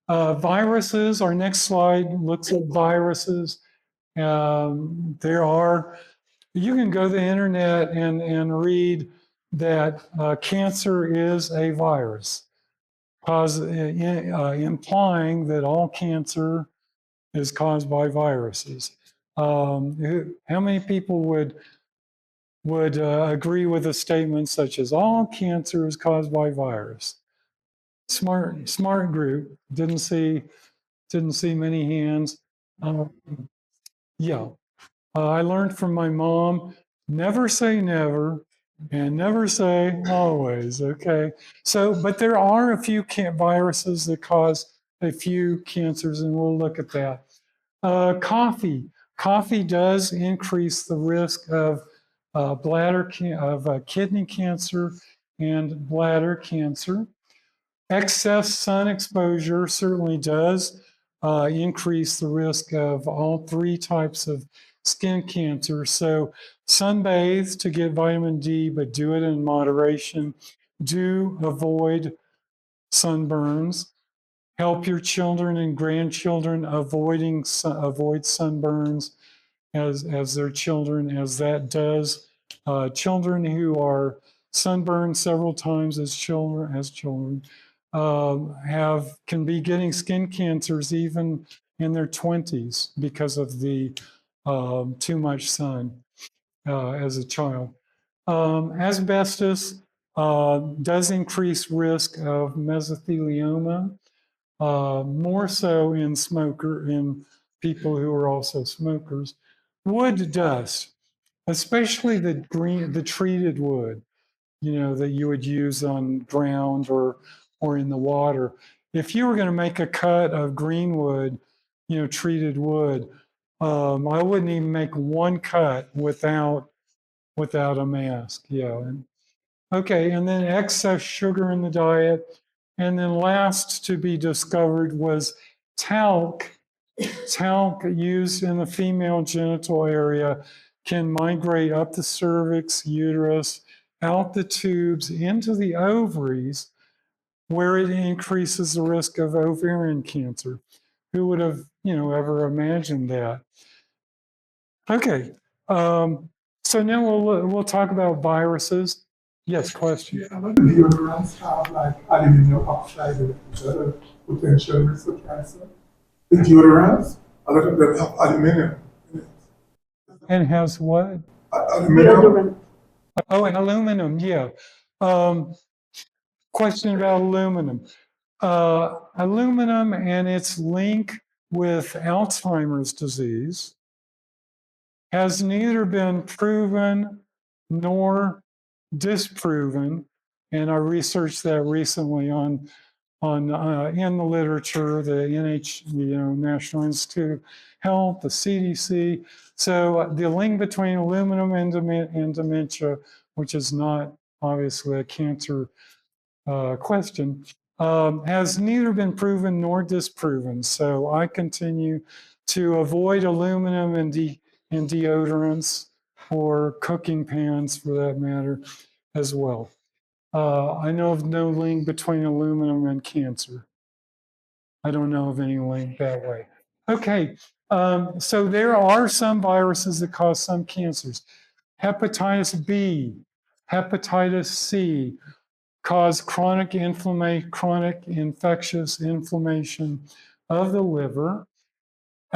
Viruses, our next slide looks at viruses. There are, you can go to the internet and read that cancer is a virus, implying that all cancer is caused by viruses. How many people would agree with a statement such as all cancer is caused by virus? Smart group. Didn't see many hands. Yeah. I learned from my mom, never say never and never say always. Okay. So, but there are a few viruses that cause a few cancers, and we'll look at that. Coffee. Coffee does increase the risk of kidney cancer and bladder cancer. Excess sun exposure certainly does increase the risk of all three types of skin cancer. So, sunbathe to get vitamin D, but do it in moderation. Do avoid sunburns. Help your children and grandchildren avoid sunburns as their children, as that does. Children who are sunburned several times as children can be getting skin cancers even in their 20s because of the too much sun as a child. Asbestos does increase risk of mesothelioma, more so in people who are also smokers. Wood dust, especially the treated wood, that you would use on ground or in the water. If you were going to make a cut of green wood, treated wood, I wouldn't even make one cut without a mask. Yeah. Okay, and then excess sugar in the diet. And then last to be discovered was talc. Talc used in the female genital area can migrate up the cervix, uterus, out the tubes, into the ovaries, where it increases the risk of ovarian cancer. Who would have, ever imagined that? Okay, so now we'll talk about viruses. Yes, question. Yeah, a lot of deodorants have like aluminum oxide in it, which is a potential risk of cancer. The deodorants, a lot of them have aluminum in it. And has what? Aluminum. Oh, and aluminum, yeah. Question about aluminum. Aluminum and its link with Alzheimer's disease has neither been proven nor disproven, and I researched that recently on in the literature, the National Institute of Health, the CDC. So the link between aluminum and dementia, which is not obviously a cancer question, has neither been proven nor disproven. So I continue to avoid aluminum in deodorants or cooking pans for that matter as well. I know of no link between aluminum and cancer. I don't know of any link that way. Okay, so there are some viruses that cause some cancers. Hepatitis B, hepatitis C cause chronic infectious inflammation of the liver.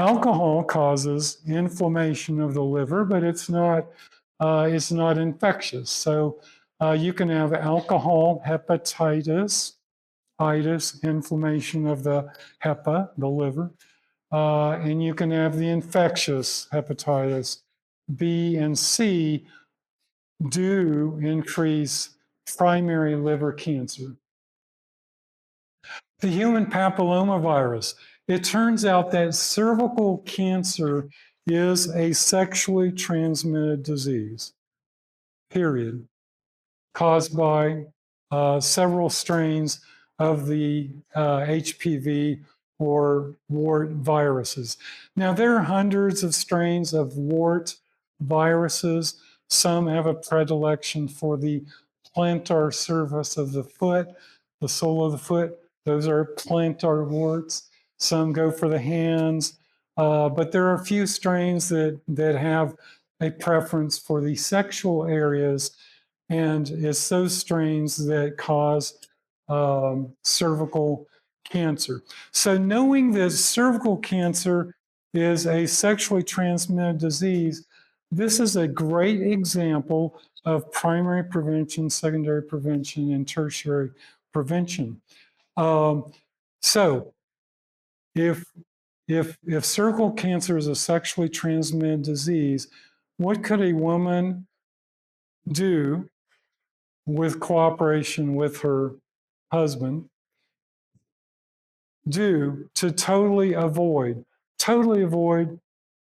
Alcohol causes inflammation of the liver, but it's not infectious. So you can have alcohol hepatitis, inflammation of the HEPA, the liver, and you can have the infectious hepatitis B and C do increase primary liver cancer. The human papillomavirus. It turns out that cervical cancer is a sexually transmitted disease, period, caused by several strains of the HPV or wart viruses. Now, there are hundreds of strains of wart viruses. Some have a predilection for the plantar surface of the foot, the sole of the foot. Those are plantar warts. Some go for the hands, but there are a few strains that have a preference for the sexual areas, and it's those strains that cause cervical cancer. So, knowing that cervical cancer is a sexually transmitted disease, this is a great example of primary prevention, secondary prevention, and tertiary prevention. So, if cervical cancer is a sexually transmitted disease, what could a woman do with cooperation with her husband do to totally avoid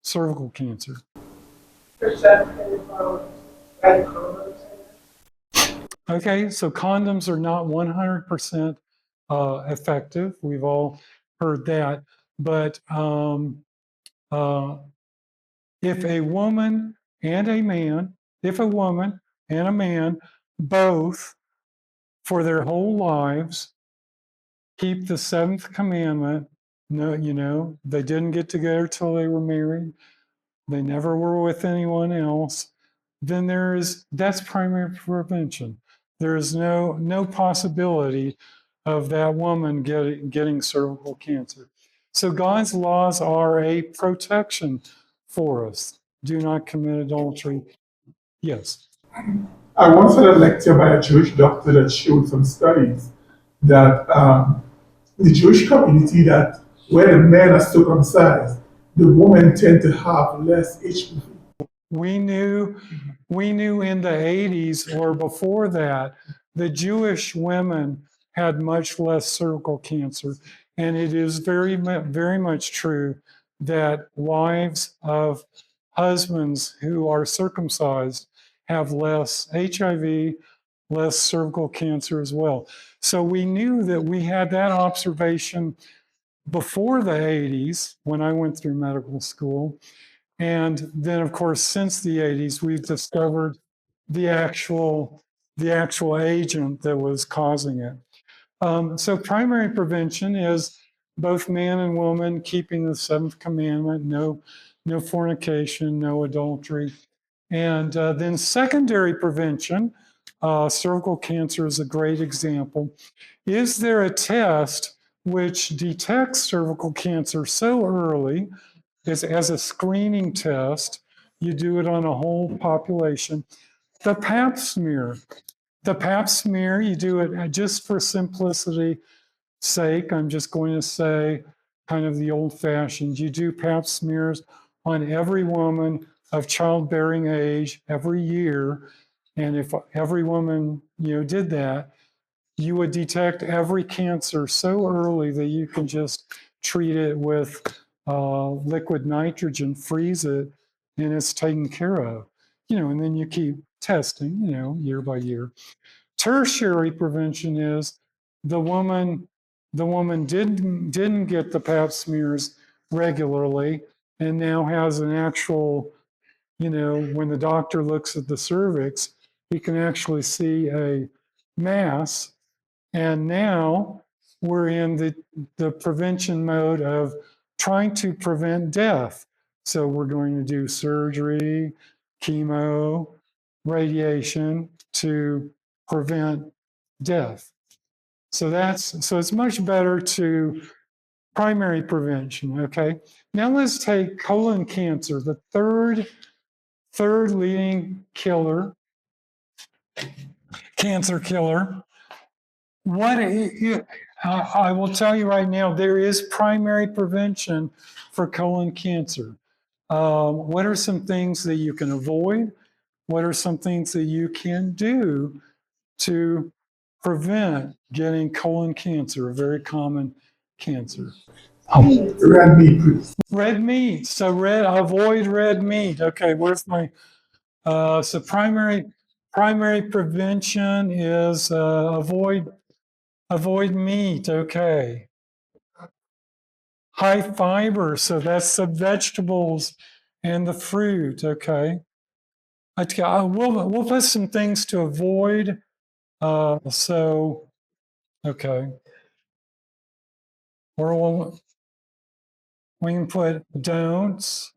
cervical cancer? Okay, so condoms are not 100% effective. We've all heard that. But if a woman and a man, if a woman and a man both for their whole lives keep the seventh commandment, no, they didn't get together till they were married, they never were with anyone else, then that's primary prevention. There is no possibility of that woman getting cervical cancer. So God's laws are a protection for us. Do not commit adultery. Yes. I once had a lecture by a Jewish doctor that showed some studies that the Jewish community that where the men are circumcised, the women tend to have less HPV. We knew in the 80s or before that, the Jewish women had much less cervical cancer. And it is very, very much true that wives of husbands who are circumcised have less HIV, less cervical cancer as well. So we knew that we had that observation before the 80s when I went through medical school. And then, of course, since the 80s, we've discovered the actual agent that was causing it. So primary prevention is both man and woman keeping the seventh commandment, no fornication, no adultery. And then secondary prevention, cervical cancer is a great example. Is there a test which detects cervical cancer so early as a screening test? You do it on a whole population. The pap smear. The pap smear, you do it just for simplicity sake. I'm just going to say kind of the old fashioned. You do pap smears on every woman of childbearing age every year. And if every woman, did that, you would detect every cancer so early that you can just treat it with liquid nitrogen, freeze it, and it's taken care of. And then you keep testing, year by year. Tertiary prevention is the woman didn't get the pap smears regularly and now has an actual, when the doctor looks at the cervix, he can actually see a mass. And now we're in the prevention mode of trying to prevent death. So we're going to do surgery, chemo, radiation to prevent death. So it's much better to primary prevention. Okay. Now let's take colon cancer, the third leading cancer killer. I will tell you right now, there is primary prevention for colon cancer. What are some things that you can avoid? What are some things that you can do to prevent getting colon cancer, a very common cancer? Red meat, please. Red meat. So avoid red meat. Okay, where's my so primary prevention is avoid meat. Okay. High fiber, so that's the vegetables and the fruit. Okay. We'll put some things to avoid. So okay. Or we can put don'ts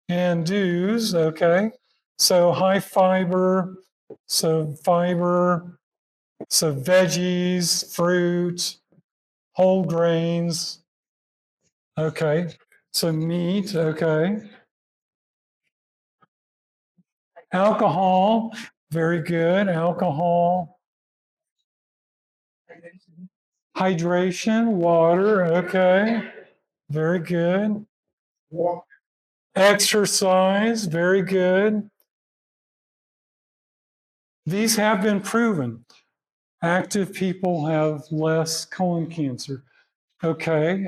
and do's. Okay. So high fiber, so veggies, fruit, whole grains. Okay. So meat. Okay. Alcohol. Very good. Alcohol. Hydration. Water. Okay. Very good. Exercise. Very good. These have been proven. Active people have less colon cancer. Okay.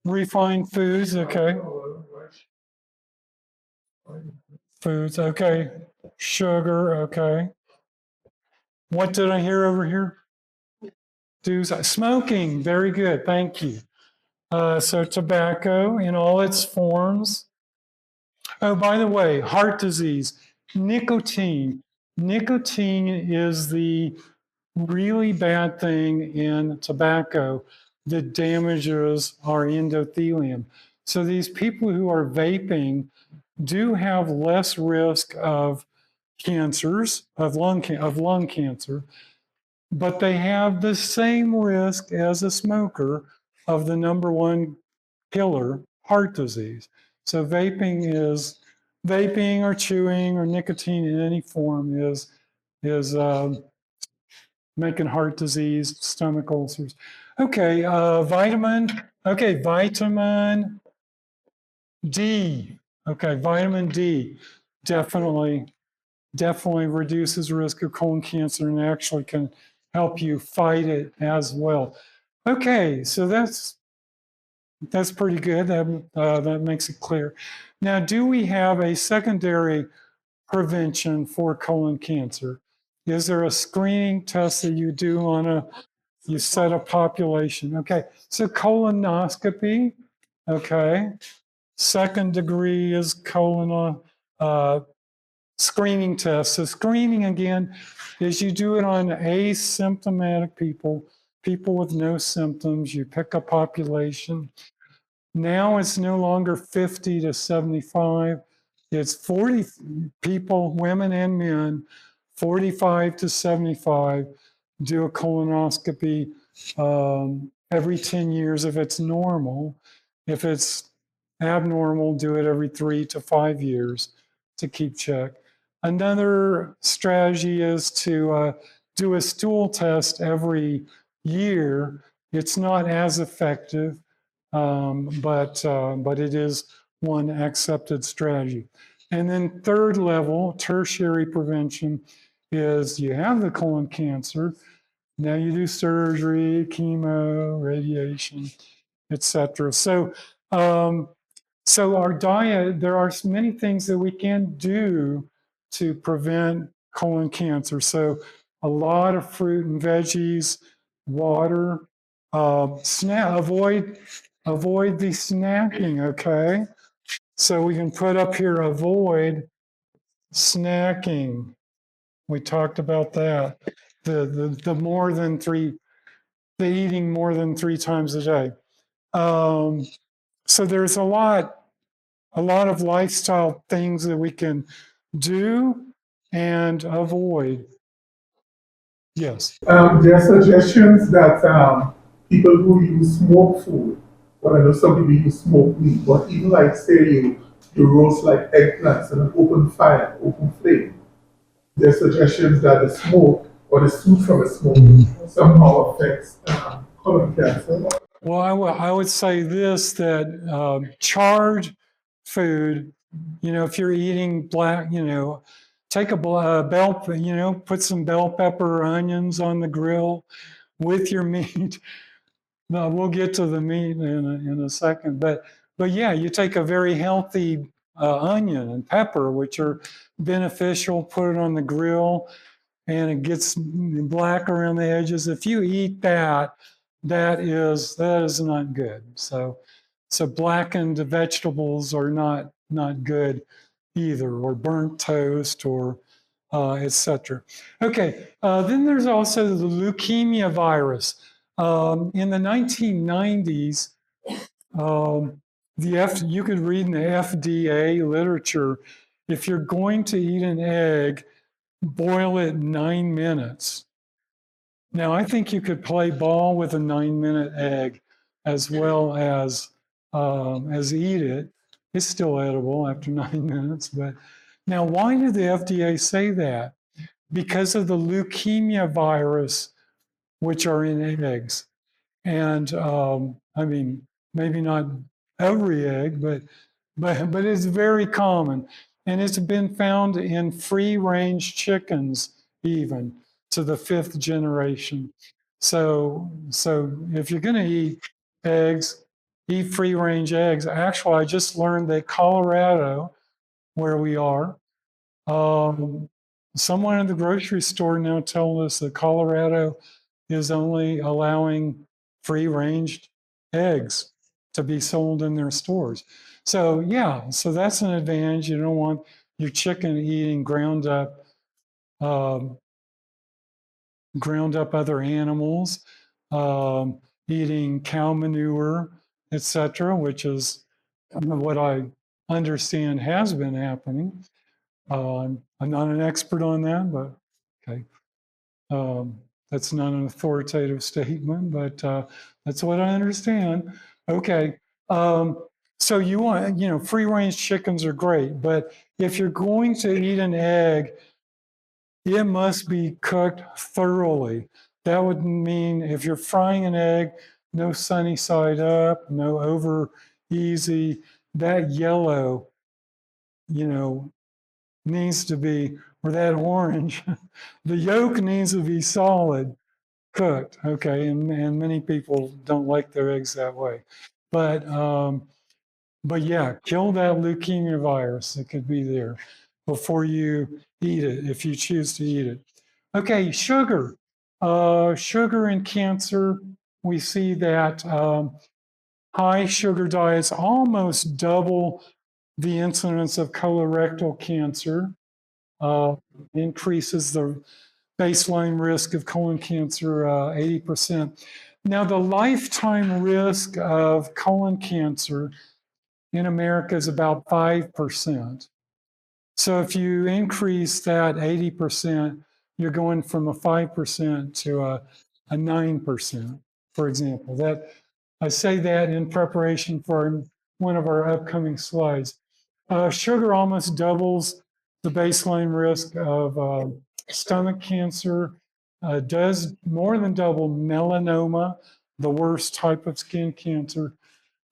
Refined foods. Okay. Foods. Okay. Sugar. Okay. What did I hear over here? Smoking. Very good. Thank you. So tobacco in all its forms. Oh, by the way, heart disease, nicotine. Nicotine is the really bad thing in tobacco that damages our endothelium. So these people who are vaping do have less risk of cancers, of lung cancer, but they have the same risk as a smoker of the number one killer, heart disease. So vaping or chewing or nicotine in any form is making heart disease, stomach ulcers. Okay, vitamin. Okay, vitamin D. Okay, vitamin D definitely reduces risk of colon cancer and actually can help you fight it as well. Okay, so that's pretty good. That makes it clear. Now, do we have a secondary prevention for colon cancer? Is there a screening test that you do you set a population? Okay, so colonoscopy. Okay, second degree is screening test. So screening again is you do it on asymptomatic people with no symptoms. You pick a population. Now it's no longer 50 to 75. It's 40 people, women and men, 45 to 75, do a colonoscopy every 10 years if it's normal. If it's abnormal, do it every 3 to 5 years to keep check. Another strategy is to do a stool test every year. It's not as effective, but it is one accepted strategy. And then third level, tertiary prevention, is you have the colon cancer. Now you do surgery, chemo, radiation, etc. So our diet, there are many things that we can do to prevent colon cancer. So a lot of fruit and veggies, water, avoid the snacking. Okay, so we can put up here avoid snacking. We talked about that. The more than three, the eating more than 3 times a day. So there's a lot of lifestyle things that we can do and avoid. Yes. There are suggestions that people who use smoked food, well, I know some people use smoked meat, but even like say you roast like eggplants on an open fire, open flame, there are suggestions that the smoke or the soot from the smoke somehow affects colon cancer. Well, I would say this, that charred food, if you're eating black, take a bell, put some bell pepper or onions on the grill with your meat. No, we'll get to the meat in a second, but yeah, you take a very healthy onion and pepper, which are beneficial, put it on the grill, and it gets black around the edges. If you eat that, that is not good. So blackened vegetables are not good either, or burnt toast, or etc. Okay, then there's also the leukemia virus. In the 1990s, you could read in the FDA literature, if you're going to eat an egg, boil it 9 minutes. Now, I think you could play ball with a 9-minute egg as well as eat it. It's still edible after 9 minutes. But now, why did the FDA say that? Because of the leukemia virus, which are in eggs. And I mean, maybe not every egg, but it's very common. And it's been found in free range chickens, even to the 5th generation. So if you're going to eat eggs, eat free range eggs. Actually, I just learned that Colorado, where we are, um, someone in the grocery store now told us that Colorado is only allowing free range eggs to be sold in their stores. So, yeah, so that's an advantage. You don't want your chicken eating um, ground up other animals, eating cow manure, etc., which is what I understand has been happening. I'm not an expert on that, but okay. That's not an authoritative statement, but that's what I understand. Okay. So you want, free range chickens are great, but if you're going to eat an egg, it must be cooked thoroughly. That would mean if you're frying an egg, no sunny side up, no over easy. That yellow, you know, needs to be, or that orange, the yolk needs to be solid cooked. Okay, and many people don't like their eggs that way, but yeah, kill that leukemia virus that could be there before you eat it, if you choose to eat it. Okay, sugar. Sugar and cancer, we see that high sugar diets almost double the incidence of colorectal cancer, uh, increases the baseline risk of colon cancer 80%. Now, the lifetime risk of colon cancer in America is about 5%. So if you increase that 80%, you're going from a 5% to a 9%, for example. That I say that in preparation for one of our upcoming slides. Sugar almost doubles the baseline risk of stomach cancer, does more than double melanoma, the worst type of skin cancer.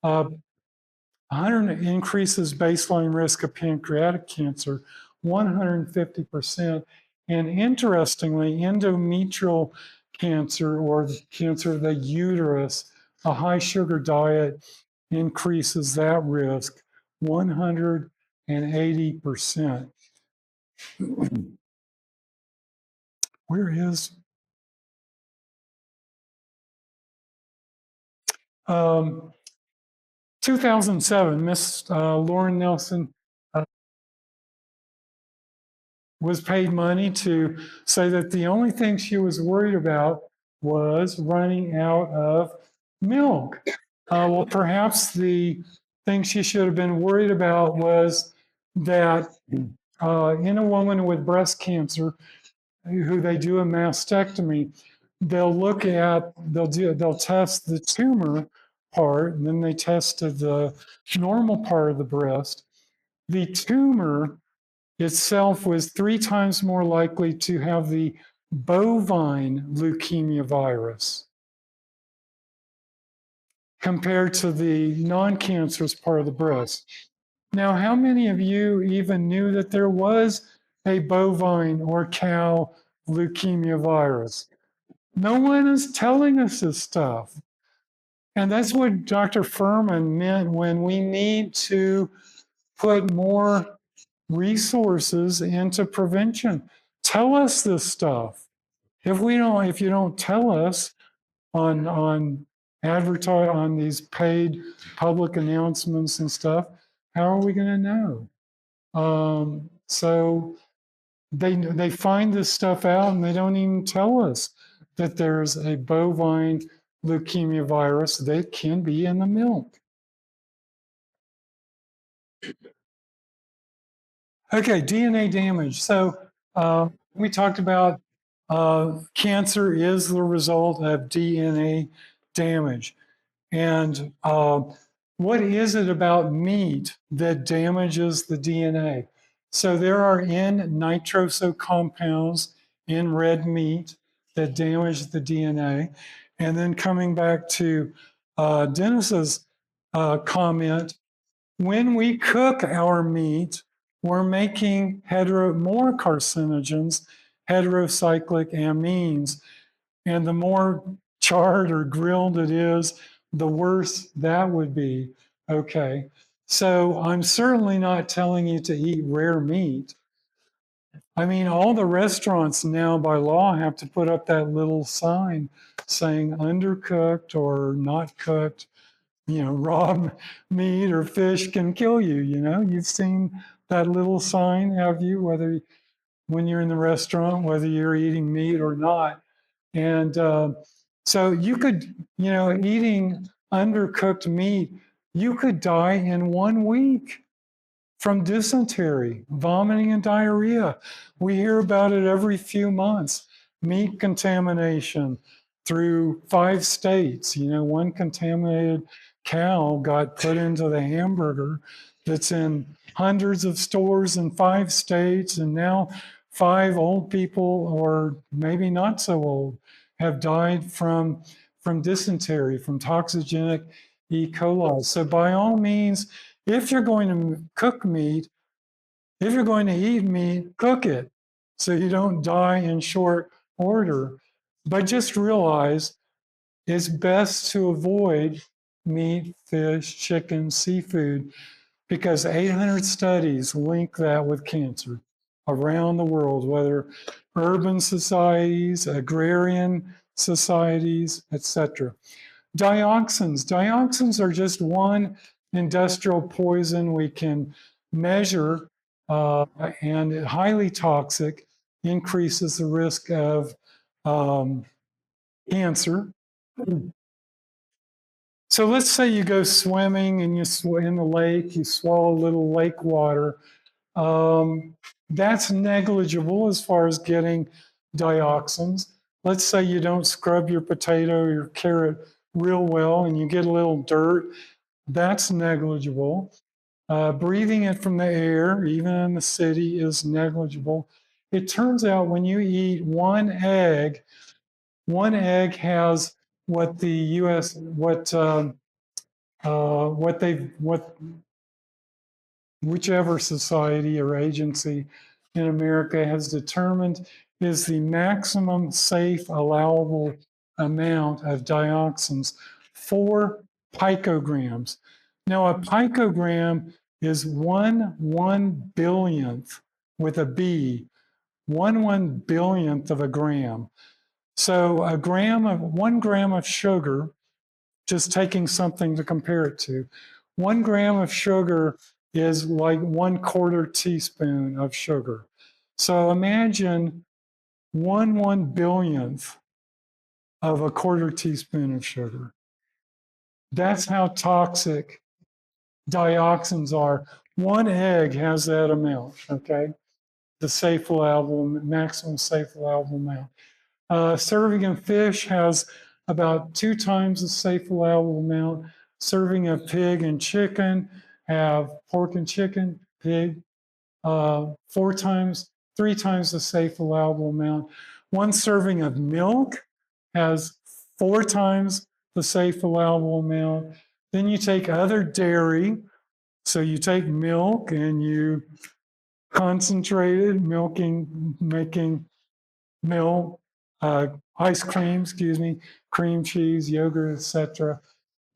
100 increases baseline risk of pancreatic cancer 150%. And interestingly, endometrial cancer, or the cancer of the uterus, a high sugar diet increases that risk 180%. Where is 2007, Miss Lauren Nelson was paid money to say that the only thing she was worried about was running out of milk. Well, perhaps the thing she should have been worried about was that in a woman with breast cancer, who they do a mastectomy, they'll test the tumor part, and then they tested the normal part of the breast. The tumor itself was 3 times more likely to have the bovine leukemia virus compared to the non-cancerous part of the breast. Now, how many of you even knew that there was a bovine or cow leukemia virus? No one is telling us this stuff. And that's what Dr. Furman meant when we need to put more resources into prevention. Tell us this stuff. If you don't tell us on advertise on these paid public announcements and stuff, how are we going to know? So they find this stuff out and they don't even tell us that there's a bovine leukemia virus that can be in the milk. Okay, DNA damage. So we talked about cancer is the result of DNA damage. And what is it about meat that damages the DNA? So there are N-nitroso compounds in red meat that damage the DNA. And then coming back to Dennis's comment, when we cook our meat, we're making more carcinogens, heterocyclic amines. And the more charred or grilled it is, the worse that would be. Okay. So I'm certainly not telling you to eat rare meat. I mean, all the restaurants now by law have to put up that little sign saying undercooked or not cooked. Raw meat or fish can kill you. You've seen that little sign, have you? When you're in the restaurant, whether you're eating meat or not. And so you could, eating undercooked meat, you could die in 1 week from dysentery, vomiting, and diarrhea. We hear about it every few months. Meat contamination through 5 states. One contaminated cow got put into the hamburger that's in hundreds of stores in 5 states, and now 5 old people, or maybe not so old, have died from dysentery, from toxigenic E. coli. So by all means, if you're going to cook meat, if you're going to eat meat, cook it so you don't die in short order. But just realize it's best to avoid meat, fish, chicken, seafood, because 800 studies link that with cancer around the world, whether urban societies, agrarian societies, etc. Dioxins. Dioxins are just one industrial poison we can measure, and highly toxic, increases the risk of cancer. So let's say you go swimming and in the lake, you swallow a little lake water. That's negligible as far as getting dioxins. Let's say you don't scrub your potato or your carrot real well and you get a little dirt. That's negligible. Breathing it from the air, even in the city, is negligible. It turns out when you eat one egg has what the U.S. Whichever society or agency in America has determined is the maximum safe allowable amount of dioxins, 4 picograms. Now, a picogram is 1/1 billionth with a B, 1/1 billionth of a gram. So 1 gram of sugar, just taking something to compare it to, 1 gram of sugar is like 1/4 teaspoon of sugar. So imagine 1/1 billionth of a 1/4 teaspoon of sugar. That's how toxic dioxins are. 1 egg has that amount, okay? the safe allowable, maximum safe allowable amount. Serving of fish has about 2 times the safe allowable amount. Serving of pig and chicken have pork and chicken, pig, 3 times the safe allowable amount. 1 serving of milk has 4 times the safe allowable amount. Then you take other dairy, so you take milk and you concentrated milking, making milk, ice cream, excuse me, cream cheese, yogurt, etc.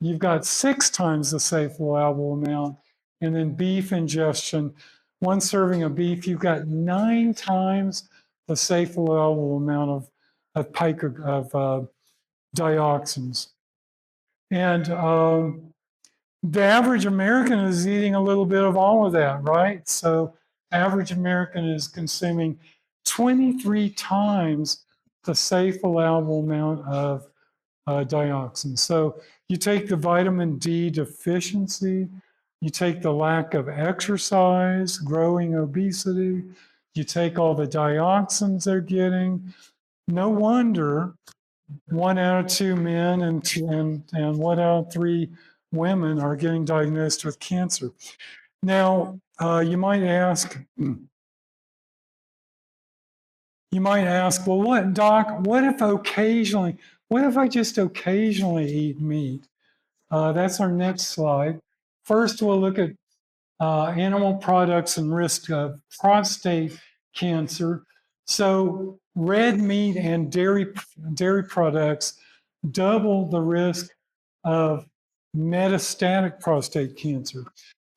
You've got 6 times the safe allowable amount. And then beef ingestion, 1 serving of beef, you've got 9 times the safe allowable amount of dioxins. And the average American is eating a little bit of all of that, right? So average American is consuming 23 times the safe allowable amount of dioxin. So you take the vitamin D deficiency, you take the lack of exercise, growing obesity, you take all the dioxins they're getting. No wonder 1 out of 2 men and 1 out of 3 women are getting diagnosed with cancer. Now, you might ask, well, what, doc, what if I just occasionally eat meat? That's our next slide. First, we'll look at animal products and risk of prostate cancer. So red meat and dairy products double the risk of metastatic prostate cancer.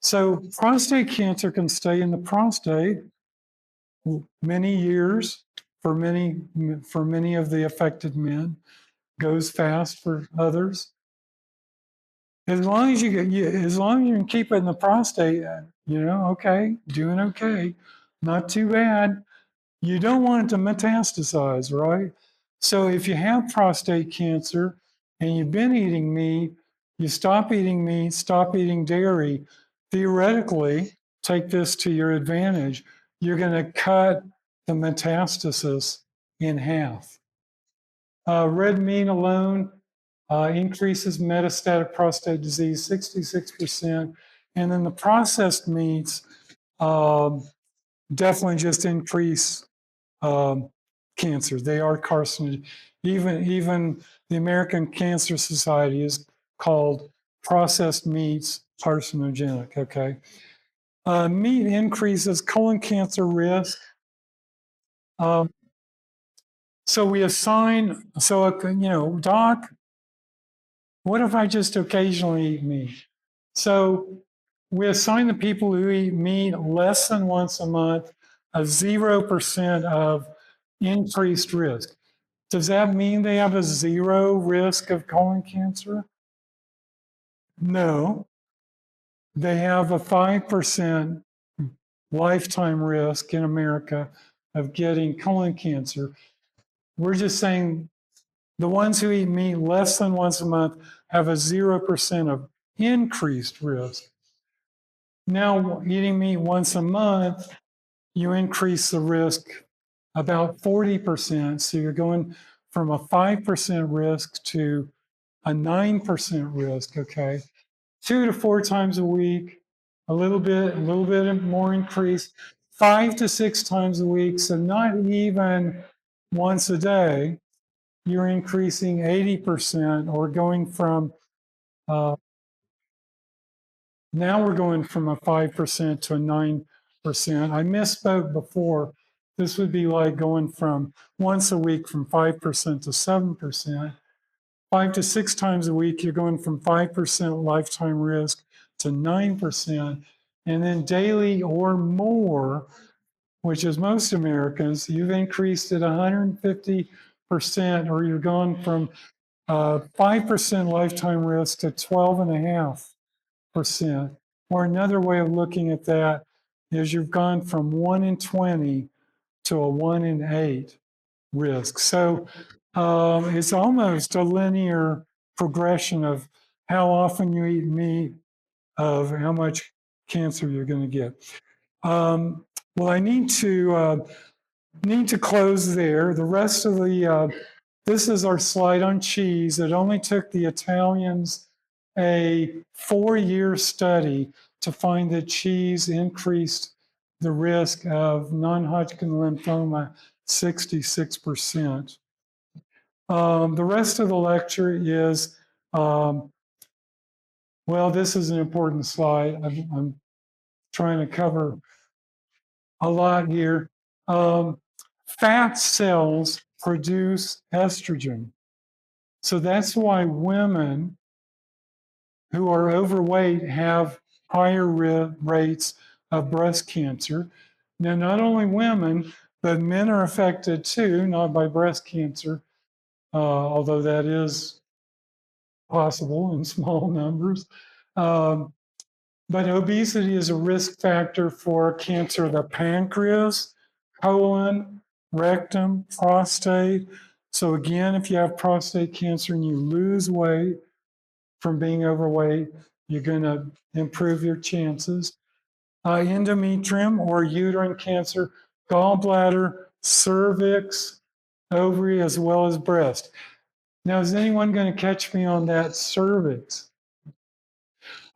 So prostate cancer can stay in the prostate many years for many of the affected men, goes fast for others. As long as you can keep it in the prostate, okay, doing okay, not too bad. You don't want it to metastasize, right? So if you have prostate cancer and you've been eating meat, you stop eating meat, stop eating dairy, theoretically, take this to your advantage, you're going to cut the metastasis in half. Red meat alone increases metastatic prostate disease 66%. And then the processed meats definitely just increase cancer. They are carcinogenic. Even the American Cancer Society is called processed meats carcinogenic, okay? Meat increases colon cancer risk. So we assign, doc, what if I just occasionally eat meat? So we assign the people who eat meat less than once a month a 0% of increased risk. Does that mean they have a 0 risk of colon cancer? No. They have a 5% lifetime risk in America of getting colon cancer. We're just saying the ones who eat meat less than once a month have a 0% of increased risk. Now, eating meat once a month, you increase the risk about 40%. So you're going from a 5% risk to a 9% risk, okay? 2 to 4 times a week, a little bit more increase, 5 to 6 times a week, so not even once a day, you're increasing 80% or going from, now we're going from a 5% to a 9%. I misspoke before. This would be like going from once a week from 5% to 7%. 5 to 6 times a week, you're going from 5% lifetime risk to 9%. And then daily or more, which is most Americans, you've increased it 150%, or you're going from 5% lifetime risk to 12.5%. Or another way of looking at that is you've gone from 1 in 20 to a 1 in 8 risk. So it's almost a linear progression of how often you eat meat, of how much cancer you're going to get. Well, I need to close there. The rest of this is our slide on cheese. It only took the Italians a 4-year study to find that cheese increased the risk of non-Hodgkin lymphoma 66%. The rest of the lecture is, well, this is an important slide. I'm trying to cover a lot here. Fat cells produce estrogen. So that's why women who are overweight have higher rates of breast cancer. Now, not only women, but men are affected too, not by breast cancer, although that is possible in small numbers. But obesity is a risk factor for cancer of the pancreas, colon, rectum, prostate. So again, if you have prostate cancer and you lose weight from being overweight, you're going to improve your chances. Endometrium or uterine cancer, gallbladder, cervix, ovary, as well as breast. Now, is anyone going to catch me on that cervix?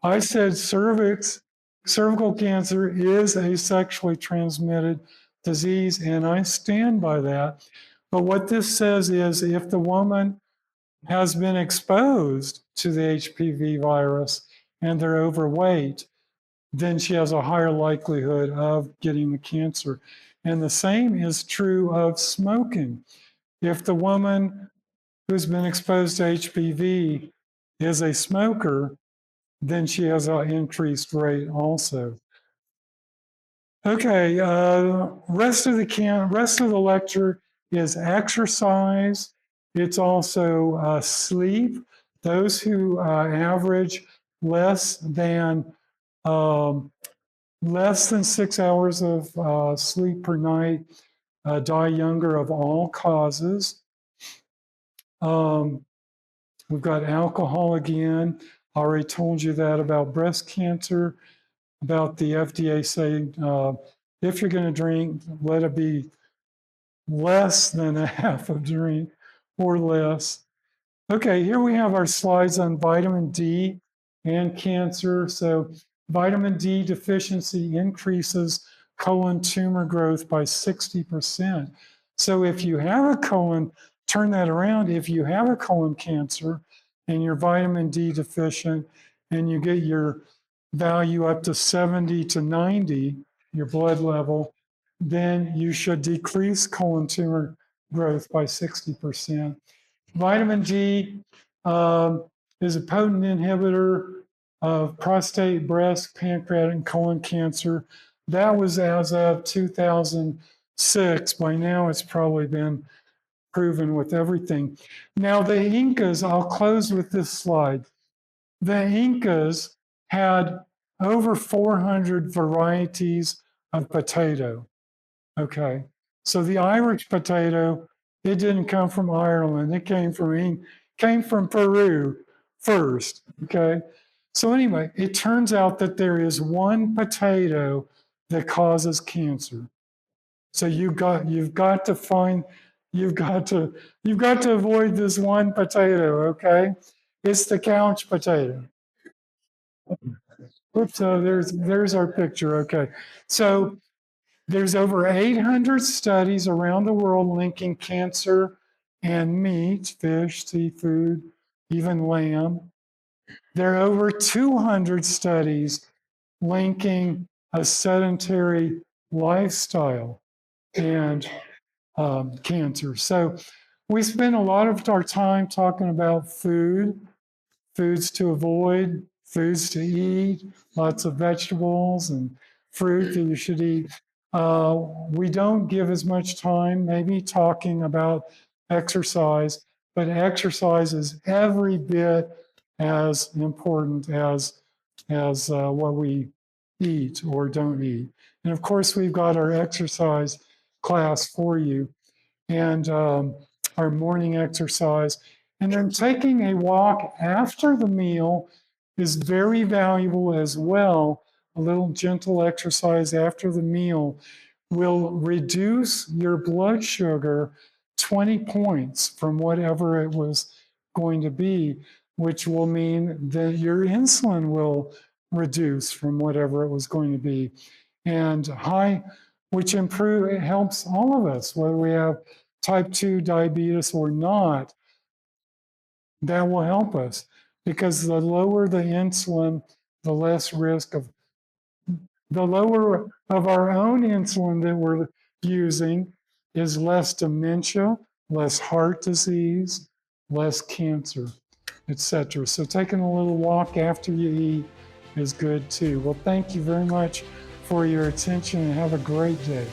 I said cervical cancer is a sexually transmitted disease, and I stand by that. But what this says is if the woman has been exposed to the HPV virus and they're overweight, then she has a higher likelihood of getting the cancer. And the same is true of smoking. If the woman who's been exposed to HPV is a smoker, then she has an increased rate also. Okay, rest of the lecture is exercise. It's also sleep. Those who average less than 6 hours of sleep per night die younger of all causes. We've got alcohol again. I already told you that about breast cancer, about the FDA saying if you're going to drink, let it be less than a half a drink or less. Okay, here we have our slides on vitamin D and cancer. So vitamin D deficiency increases colon tumor growth by 60%. So if you have a colon, turn that around. If you have a colon cancer and you're vitamin D deficient and you get your value up to 70 to 90, your blood level, then you should decrease colon tumor growth by 60%. Vitamin D is a potent inhibitor of prostate, breast, pancreatic, and colon cancer. That was as of 2006. By now, it's probably been proven with everything. Now, the Incas, I'll close with this slide. The Incas had over 400 varieties of potato. Okay. So the Irish potato, it didn't come from Ireland. It came from Peru first. Okay. So anyway, it turns out that there is one potato that causes cancer. So you've got to avoid this one potato, okay? It's the couch potato. Oops, so there's our picture. Okay. So there's over 800 studies around the world linking cancer and meat, fish, seafood, even lamb. There are over 200 studies linking a sedentary lifestyle and cancer. So we spend a lot of our time talking about food, foods to avoid, foods to eat, lots of vegetables and fruit that you should eat. We don't give as much time maybe talking about exercise, but exercise is every bit as important as what we eat or don't eat. And of course, we've got our exercise class for you and our morning exercise. And then taking a walk after the meal is very valuable as well. A little gentle exercise after the meal will reduce your blood sugar 20 points from whatever it was going to be, which will mean that your insulin will reduce from whatever it was going to be. And which it helps all of us, whether we have type 2 diabetes or not, that will help us because the lower the insulin, the less risk of the lower of our own insulin that we're using is less dementia, less heart disease, less cancer, etc. So taking a little walk after you eat is good too. Well, thank you very much for your attention and have a great day.